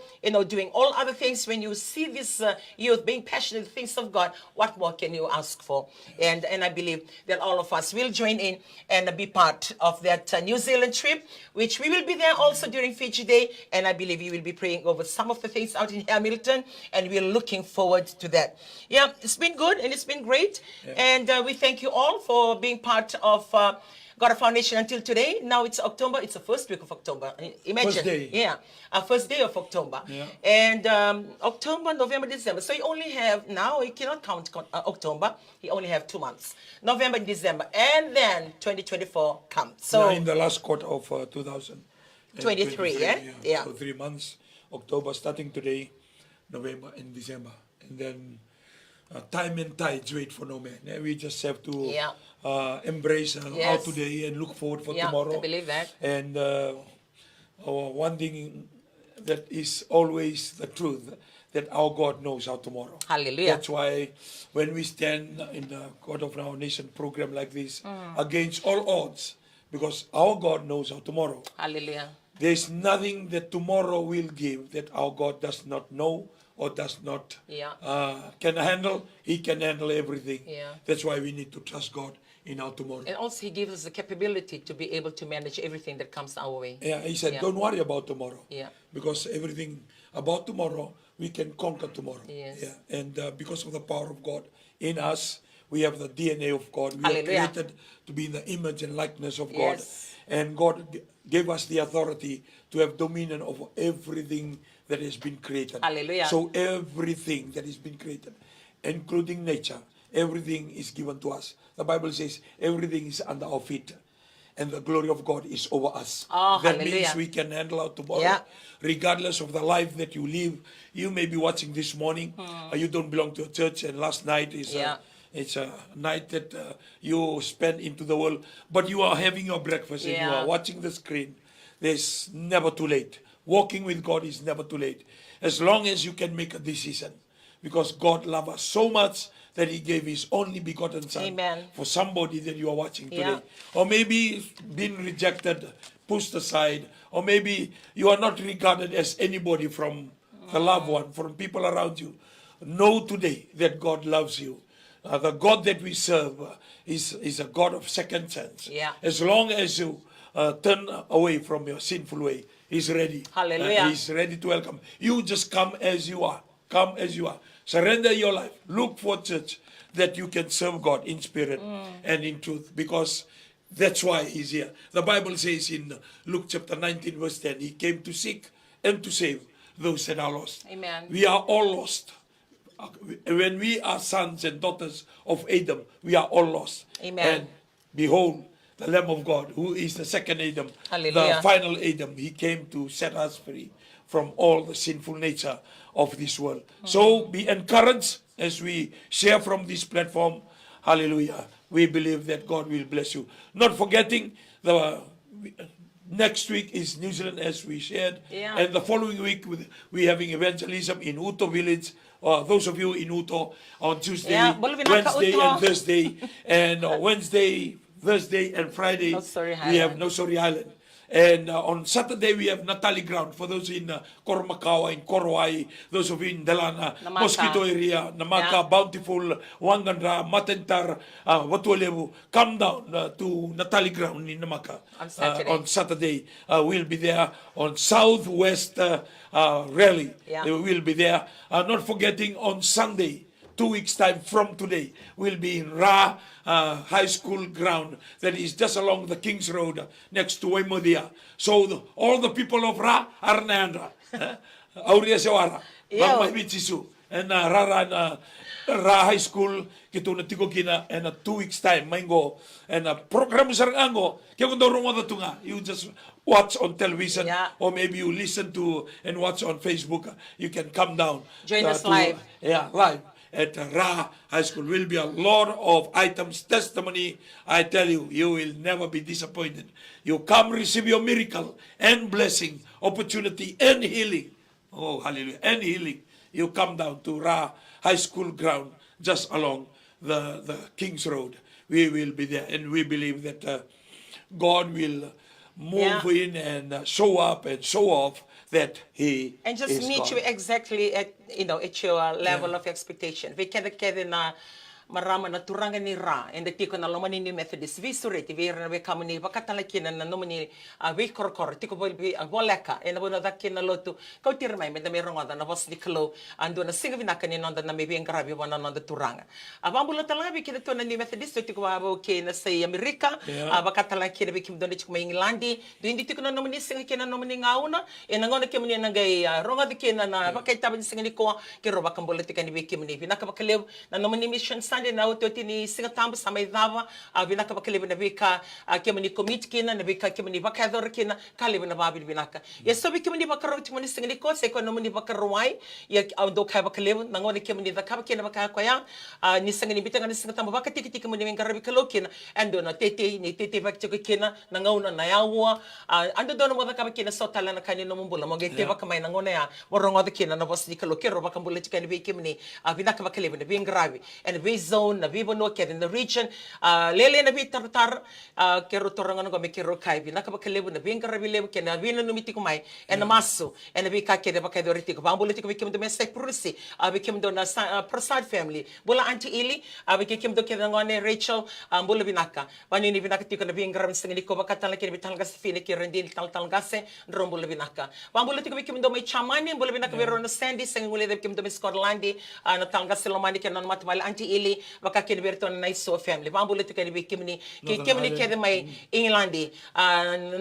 doing all other things. When you see this youth being passionate in the things of God, what more can you ask for? And I believe that all of us will join in and be part of that New Zealand trip, which we will be there also during Fiji Day. And I believe you will be praying over some of the things out in Hamilton, and we're looking forward to that. Yeah, it's been good and it's been great. Yeah. And we thank you all for being part of God of Foundation until today. Now it's October. It's the first week of October. Imagine. First day. Yeah. First day of October. Yeah. And October, November, December. So you only have, now you cannot count October. You only have 2 months. November, December. And then 2024 comes. So in the last quarter of 2023. Yeah. So 3 months. October starting today, November and December. And then time and tides wait for no man. We just have to embrace our today and look forward for tomorrow. I believe that. And one thing that is always the truth, that our God knows our tomorrow. Hallelujah. That's why when we stand in the God of our Nation program like this, against all odds, because our God knows our tomorrow. Hallelujah. There's nothing that tomorrow will give that our God does not know or does not can handle. He can handle everything. Yeah. That's why we need to trust God in our tomorrow. And also He gives us the capability to be able to manage everything that comes our way. Yeah, He said, don't worry about tomorrow. Yeah. Because everything about tomorrow, we can conquer tomorrow. Yes. Yeah. And because of the power of God in us, we have the DNA of God. We Hallelujah. are created to be in the image and likeness of God. Yes. And God gave us the authority to have dominion over everything that has been created. Hallelujah. So everything that has been created, including nature, everything is given to us. The Bible says everything is under our feet, and the glory of God is over us. Oh, that hallelujah. means we can handle our tomorrow, regardless of the life that you live. You may be watching this morning. You don't belong to a church, and last night is It's a night that you spend into the world, but you are having your breakfast and you Yeah. are watching the screen. There's never too late. Walking with God is never too late. As long as you can make a decision. Because God loves us so much that He gave His only begotten Son Amen. for somebody that you are watching today. Yeah. Or maybe been rejected, pushed aside, or maybe you are not regarded as anybody from the loved one, from people around you. Know today that God loves you. The God that we serve is a God of second chance. Yeah. As long as you turn away from your sinful way, He's ready. Hallelujah. He's ready to welcome. You just come as you are. Come as you are. Surrender your life. Look for church that you can serve God in spirit and in truth, because that's why He's here. The Bible says in Luke chapter 19 verse 10, He came to seek and to save those that are lost. Amen. We are all lost. When we are sons and daughters of Adam, we are all lost. Amen. And behold, the Lamb of God, who is the second Adam, Hallelujah. the final Adam, He came to set us free from all the sinful nature of this world. So be encouraged as we share from this platform. Hallelujah. We believe that God will bless you. Not forgetting the next week is New Zealand, as we shared. Yeah. And the following week, we're having evangelism in Uto Village. Those of you in Uto on Tuesday, Yeah, boleh binaka Wednesday, Uto. and Thursday. And Wednesday, Thursday, and Friday, No Sorry we have Island. No Sorry Island. And on Saturday, we have Natali Ground. For those in Koromakawa, in Korowai, those of you in Delana, Namaka. Mosquito area, Namaka, Yeah. Bountiful, Wangandra, Matentar, Watualevu, come down to Natali Ground in Namaka. On Saturday. On Saturday, we'll be there. On Southwest Rally, Yeah. we'll be there. Not forgetting on Sunday, 2 weeks time from today, we'll be in Ra High School ground that is just along the King's Road next to Waimodia. So all the people of Ra are Nandra. Auria Sewara. Yeah. Bang Mahimichisu. And Ra High School, kito na tiko kina, and 2 weeks time, maingo. And program sarang ango, kaya kung dorong mo tunga, you just watch on television, Yeah. or maybe you listen to and watch on Facebook. You can come down. Join us live. Yeah, live at Ra High School. Will be a lot of items, testimony. I tell you, you will never be disappointed. You come receive your miracle and blessing, opportunity and healing. Oh, hallelujah. And healing. You come down to Ra High School ground just along the King's Road. We will be there, and we believe that God will move Yeah. in and show up and show off that He And just is meet God. you exactly at at your level of expectation. We can na marama na turanga ni Ra and the tiko na lomani ni Methodist vi sureti vi na we kamuni bakatalakina na nomani vi korkor tiko bol bi boleka and bona dakina lotu kau tirmai me me ronga na was niklo ando na singa vinaka ni nonda na me bi ngarabi bona nonda turanga abambulo talabi kina to na ni Methodist tiko ba ke na say America bakatalakina bi kim dona tiko mai Englandi do indi tiko na nomani singa kina nomani ngauna and ngona kemuni na gai ronga dikina na bakaita bin singa ni ko ke roba kambola tika ni bi kimni vinaka bakalew na nomani mission Sunday na auto tini singa tambo sa may dava vinaka bakaliba na bika kemani commit kina na bika kemani bakador kina kaliba na babil binaka ya sobi kemani bakaro timoni singa ni ko se ko nomani bakarwai ya ando kai bakaliba nangoni kemani da kaba kina bakakwaya ni singa ni bitanga ni singa tambo bakatiki tiki muni ngarabi kalokina ando na tete ni tete bakchoko kina nangauna na yawa ando dono mo kaba kina sotala na kanino mumbula mo gete bakamay nangona ya morongo da kina na bosi kalokero bakambula chikani be kemani vinaka bakaliba na bingrabi and we zone na vivo no in the region lele na bitar kero torangan ko me kero kai bi nakabakalebu na binga rabilebu ke na vino no mitiko mai and maso and bi ka ke de bakay doriti ko bambulo tiko bikim do mesay prusi bikim do na Prasad family bola auntie Ili bikim do ke ngone Rachel bola binaka banini binaka tiko na binga ram singini ko bakatala ke bitanga sifine ke rendin talgase rombola binaka bambulo tiko bikim do mai chamani bola binaka vero na Sandy singule de bikim do Scotland na talgase lomani ke non matmal auntie Ili baka ken berton na iso family bambulo tika ni kimni ke de mai Englandi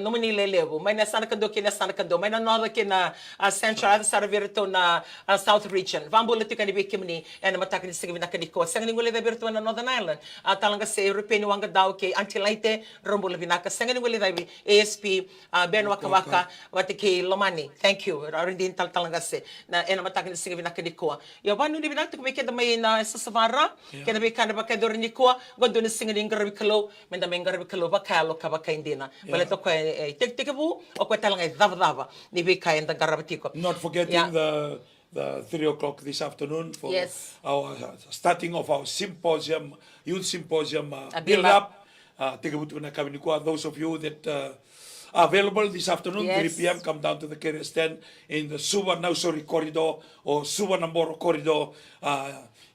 no mani lelevo mai na sana kando ke na sana kando mai na north ke na central serverto na south region bambulo tika ni kimni and matak ni sigmi na kaniko sangni ngule de berton na Northern Ireland talanga se European wanga daw ke antilaite rombulo binaka sangni ngule da ASP ben wakawaka watike lomani thank you arindin talanga se na and matak ni sigmi na kaniko yo banu ni binaka ke de mai na sasavara Kena be kana baka dor ni ko, gondo ni singa ni ngarabi kalo, menda me ngarabi kalo baka lo ka baka indina. Bale to ko tek bu o ko talanga dava ni be ka enda ngarabi ko. Not forgetting the 3 o'clock this afternoon for our starting of our symposium, youth symposium build up. Those of you that are available this afternoon, 3 p.m., come down to the carrier stand in the Suvarnamuri corridor or Suvarnamboro corridor.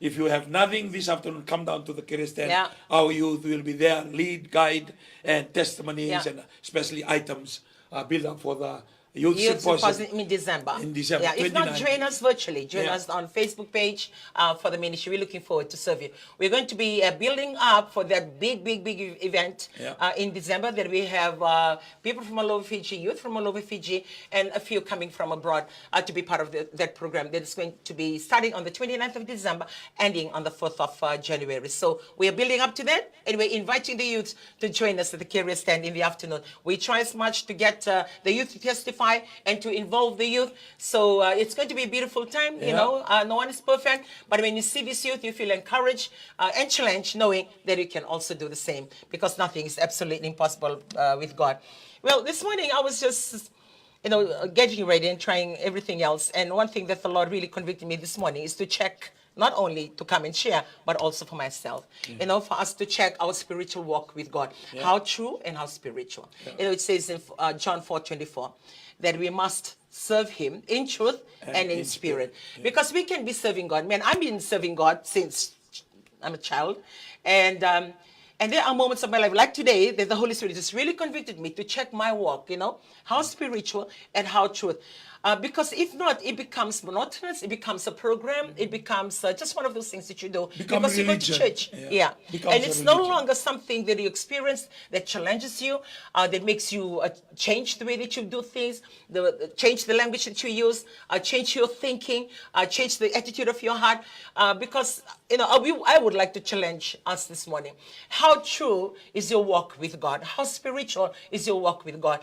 If you have nothing this afternoon, come down to the carrier stand. Our youth will be there, lead, guide, and testimonies, and especially items build up for the Youth Symposium in December. Yeah, if not, join us virtually. Join us on Facebook page for the ministry. We're looking forward to serve you. We're going to be building up for that big event in December. That we have people from all over Fiji, youth from all over Fiji, and a few coming from abroad to be part of that program. That is going to be starting on the 29th of December, ending on the 4th of January. So we are building up to that, and we're inviting the youth to join us at the carrier stand in the afternoon. We try as much to get the youth to testify and to involve the youth. So it's going to be a beautiful time, you know. No one is perfect, but when you see this youth, you feel encouraged and challenged, knowing that you can also do the same, because nothing is absolutely impossible with God. Well, this morning I was just, you know, getting ready and trying everything else. And one thing that the Lord really convicted me this morning is to check, not only to come and share, but also for myself. You know, for us to check our spiritual walk with God. How true and how spiritual. You know, it says in John 4:24, that we must serve him in truth and in spirit. Because we can be serving God. Man, I've been serving God since I'm a child. And there are moments of my life, like today, that the Holy Spirit just really convicted me to check my walk, you know, how spiritual and how truth. Because if not, it becomes monotonous, it becomes a program, it becomes just one of those things that you do because you go to church. And it's no longer something that you experience that challenges you, that makes you change the way that you do things, change the language that you use, change your thinking, change the attitude of your heart. Because, you know, I would like to challenge us this morning. How true is your walk with God? How spiritual is your walk with God?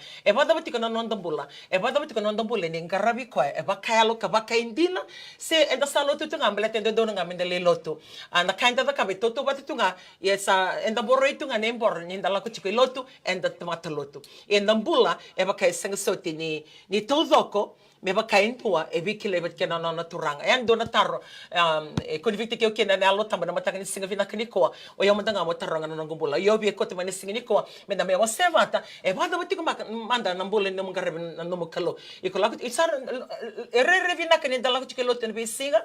Garabi ko e bakayalo ka bakaindina se enda salotu tunga mbelete ndo dona ngamenda le lotu ana kainda da kabe toto batitunga yesa enda boroi tunga nembor ninda la kuchiko lotu enda tomata lotu enda mbula e bakay sanga soti ni tozoko me bakain tua e bikile bet kena na turanga yan dona taro e convicte ke okena na lo tamba na matanga ni singa vina kaniko o yo mandanga mo taranga na ngumbula yo bi ko te mani singa niko me da me wa sevata e bada batiko manda na mbule no ngarabe na no kalo e ko la isar re vina kanida la kuchiko ten be singa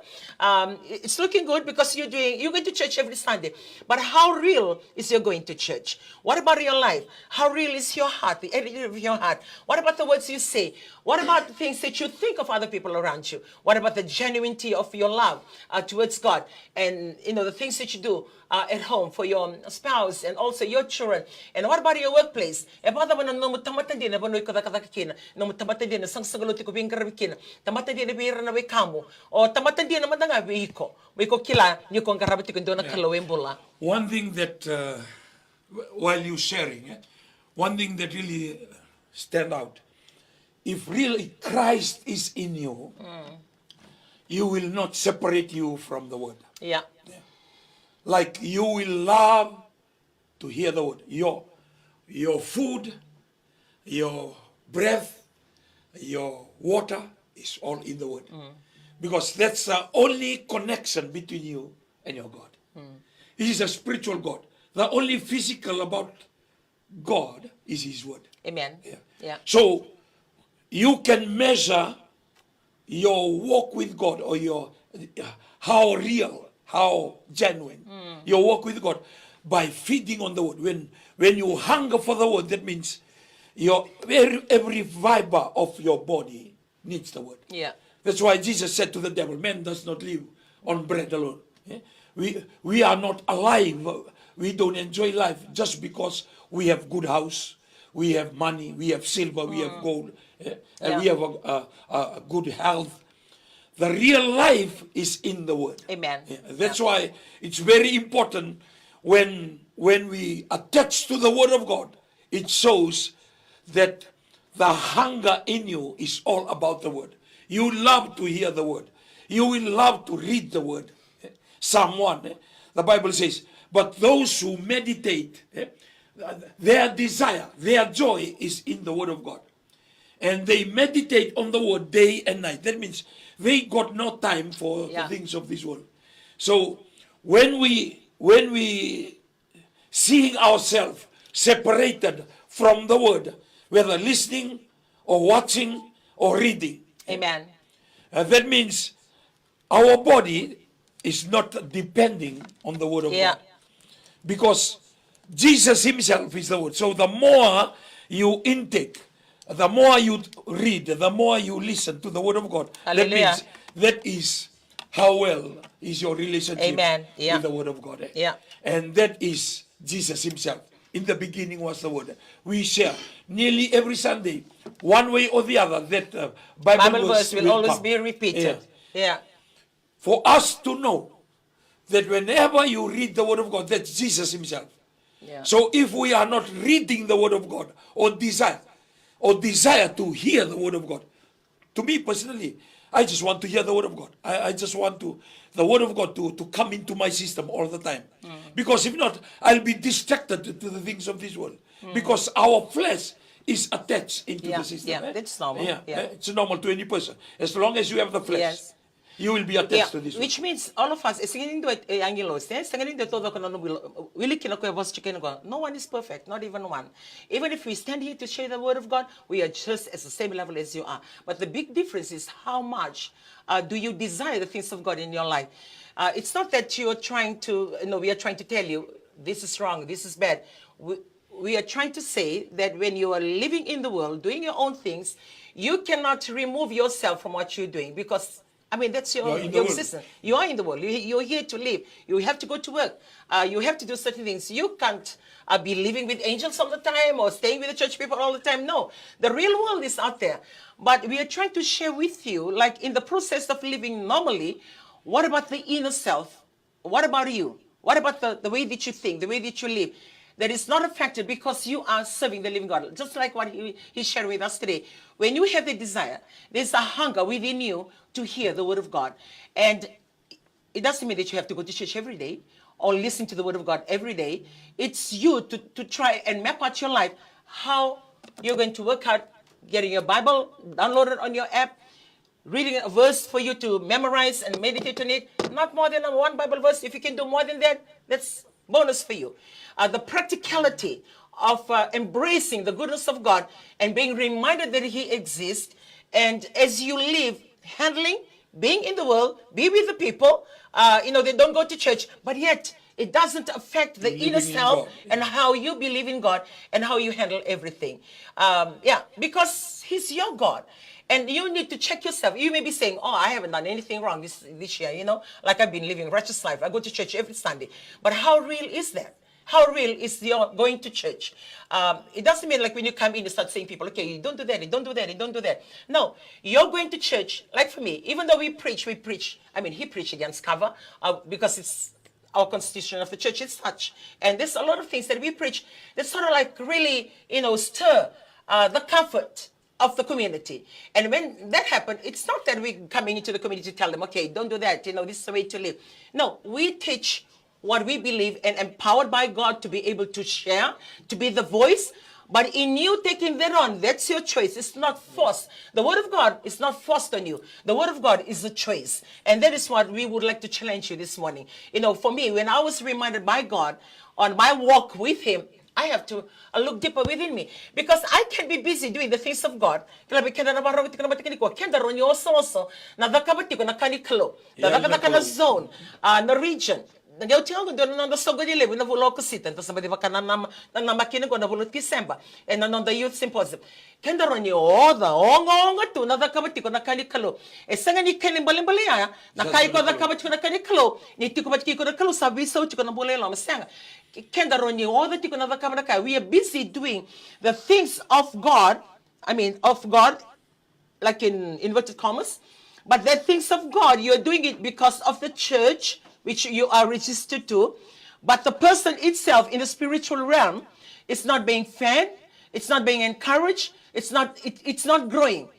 it's looking good because you're going to church every Sunday, but how real is your going to church? What about your life? How real is your heart, the attitude of your heart? What about the words you say? What about the things that you think of other people around you? What about the genuinity of your love towards God? And, you know, the things that you do at home for your spouse and also your children. And what about your workplace? One thing that, while you're sharing, one thing that really stand out, if really Christ is in you, you will not separate you from the word. Like you will love to hear the word. Your food, your breath, your water is all in the word. Because that's the only connection between you and your God. He is a spiritual God. The only physical about God is his word. Amen. So you can measure your walk with God, or your how real, how genuine your walk with God, by feeding on the word. When you hunger for the word, that means your every fiber of your body needs the word. That's why Jesus said to the devil, man does not live on bread alone. We are not alive. We don't enjoy life just because we have good house, we have money, we have silver, we have gold, and we have a good health. The real life is in the word. Amen. That's why it's very important when we attach to the word of God, it shows that the hunger in you is all about the word. You love to hear the word. You will love to read the word. Psalm 1, the Bible says, but those who meditate, their desire, their joy is in the Word of God. And they meditate on the Word day and night. That means they got no time for the things of this world. So when we seeing ourselves separated from the Word, whether listening or watching or reading, Amen. That means our body is not depending on the Word of God. Because Jesus himself is the Word. So the more you intake, the more you read, the more you listen to the Word of God. Hallelujah. That means that is how well is your relationship Amen. with the Word of God. Yeah. And that is Jesus himself. In the beginning was the Word. We share nearly every Sunday, one way or the other, that Bible verse will always come. be repeated. Yeah. For us to know that whenever you read the Word of God, that's Jesus himself. Yeah. So if we are not reading the Word of God or desire to hear the Word of God, to me personally, I just want to hear the Word of God. I just want the Word of God to come into my system all the time. Because if not, I'll be distracted to the things of this world. Because our flesh is attached into the system. Yeah, that's normal. It's normal to any person. As long as you have the flesh, you will be attached to this which means all of us, no one is perfect, not even one. Even if we stand here to share the Word of God, we are just at the same level as you are. But the big difference is how much do you desire the things of God in your life. It's not that you're trying to, we are trying to tell you, this is wrong, this is bad. We are trying to say that when you are living in the world, doing your own things, you cannot remove yourself from what you're doing because, that's your existence. You are in the world. You're here to live. You have to go to work. You have to do certain things. You can't be living with angels all the time or staying with the church people all the time. No, the real world is out there. But we are trying to share with you, like in the process of living normally, what about the inner self? What about you? What about the way that you think, the way that you live? That is not affected because you are serving the living God. Just like what he's sharing with us today. When you have the desire, there's a hunger within you to hear the Word of God. And it doesn't mean that you have to go to church every day or listen to the Word of God every day. It's you to try and map out your life, how you're going to work out, getting your Bible downloaded on your app, reading a verse for you to memorize and meditate on it. Not more than one Bible verse. If you can do more than that, that's bonus for you. The practicality of embracing the goodness of God and being reminded that He exists. And as you live, handling, being in the world, be with the people, they don't go to church, but yet it doesn't affect the inner self and how you believe in God and how you handle everything. Because He's your God. And you need to check yourself. You may be saying, I haven't done anything wrong this year, like I've been living a righteous life. I go to church every Sunday. But how real is that? How real is your going to church? It doesn't mean like when you come in, you start saying people, okay, you don't do that, you don't do that, you don't do that. No, you're going to church, like for me, even though we preach. He preached against cover because it's our constitution of the church is such. And there's a lot of things that we preach that sort of like really, stir the comfort of the community. And when that happened, it's not that we're coming into the community to tell them, okay, don't do that, this is the way to live. No, we teach what we believe and empowered by God to be able to share, to be the voice. But in you taking that on, that's your choice. It's not forced. The Word of God is not forced on you. The Word of God is a choice. And that is what we would like to challenge you this morning. For me, when I was reminded by God on my walk with Him, I have to look deeper within me. Because I can be busy doing the things of God. Zone, the region. The and the youth symposium. We are busy doing the things of God, like in inverted commas, but the things of God, you're doing it because of the church, which you are registered to, but the person itself in the spiritual realm is not being fed, it's not being encouraged, it's not growing.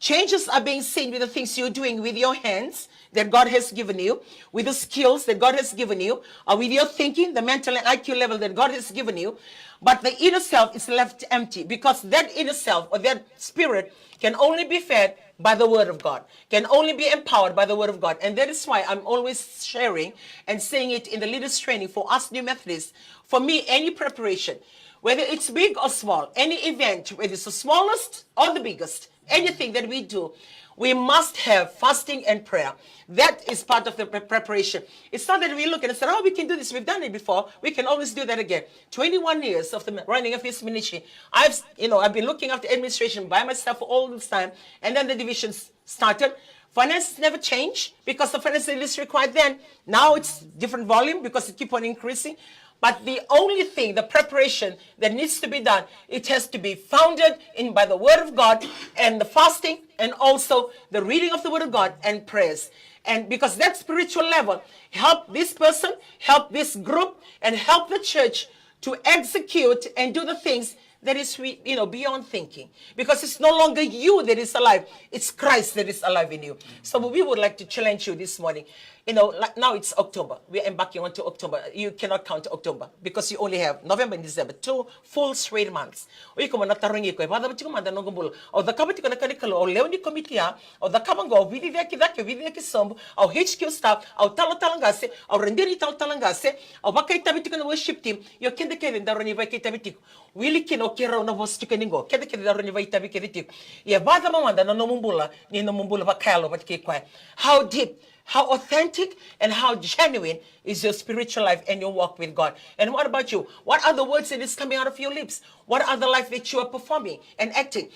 Changes are being seen with the things you're doing with your hands that God has given you, with the skills that God has given you, or with your thinking, the mental and IQ level that God has given you. But the inner self is left empty because that inner self or that spirit can only be fed by the word of God, can only be empowered by the word of God. And that is why I'm always sharing and saying it in the leaders training for us new Methodists. For me, any preparation, whether it's big or small, any event, whether it's the smallest or the biggest, anything that we do, we must have fasting and prayer. That is part of the preparation. It's not that we look and say, oh, we can do this. We've done it before. We can always do that again. 21 years of the running of this ministry. I've been looking after administration by myself for all this time. And then the divisions started. Finances never change because the finance list required then. Now it's different volume because it keeps on increasing. But the only thing, the preparation that needs to be done, it has to be founded in by the word of God and the fasting and also the reading of the word of God and prayers. And because that spiritual level help this person, help this group, and help the church to execute and do the things that is beyond thinking. Because it's no longer you that is alive, it's Christ that is alive in you. So we would like to challenge you this morning. Like now it's October. We're embarking onto October. You cannot count October because you only have November and December, 2 full straight months. O iko mana tarangi ko, vada bati ko manda no gumbul. O da kabati ko na kanikalo, o leoni komitia, o da kabango, vidi deki sombo, o HQ staff, o talangase, o rendiri talangase, o bakai tabiti ko na worship team. Yo kende kende daroni vai tabiti ko. Wili kino kira na vos tikaningo. Kende kende daroni vai tabiti ko. Ya vada mamanda na no mumbula, ni no mumbula bakalo bati kwa. How deep, how authentic and how genuine is your spiritual life and your walk with God? And what about you? What are the words that is coming out of your lips? What are the life that you are performing and acting?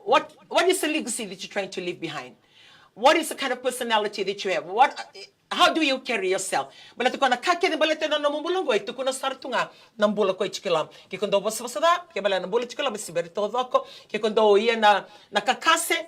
What is the legacy that you're trying to leave behind? What is the kind of personality that you have? How do you carry yourself? Balatu ko nakakita balete na namumbulango ito ko na sartunga nambula ko ichikilam. Kikundo basada, kebala nambula ichikilam siberi todo ako. Kikundo iya na nakakase.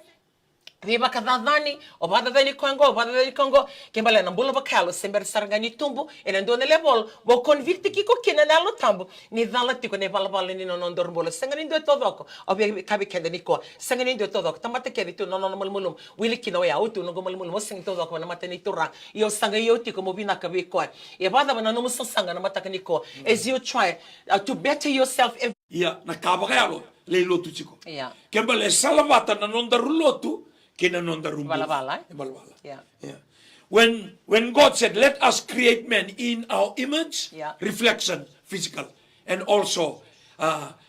Viva kadadani, o badadani Congo, kembali na bula bakalo, sember sargani tumbu, e nando na level, bo convicti kiko kina na lo tambu, ni dala tiko ne balabala ni non dormbola, sangani do todoko, o be kabi kende niko, sangani do todoko, tamate kedi tu non mulmulum, wili kino ya utu no mulmulum, sing todoko na mate ni tura, yo sanga yo tiko mo bina kabi ko, e bada na no muso sanga na mata niko, as you try to better yourself. Yeah, na kabagalo, le lotu chiko. Yeah. Kembali salavata na non darulotu. Balabala. Yeah. When God said, let us create man in our image, reflection, physical, and also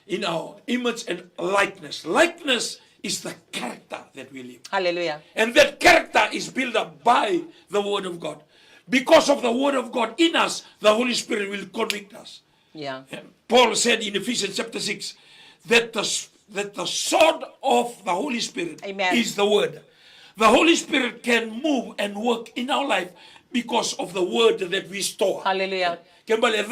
in our image and likeness. Likeness is the character that we live. Hallelujah. And that character is built up by the word of God. Because of the word of God in us, the Holy Spirit will convict us. Yeah. And Paul said in Ephesians chapter 6 that the sword of the Holy Spirit is the word. The Holy Spirit can move and work in our life because of the word that we store. Hallelujah. Amen.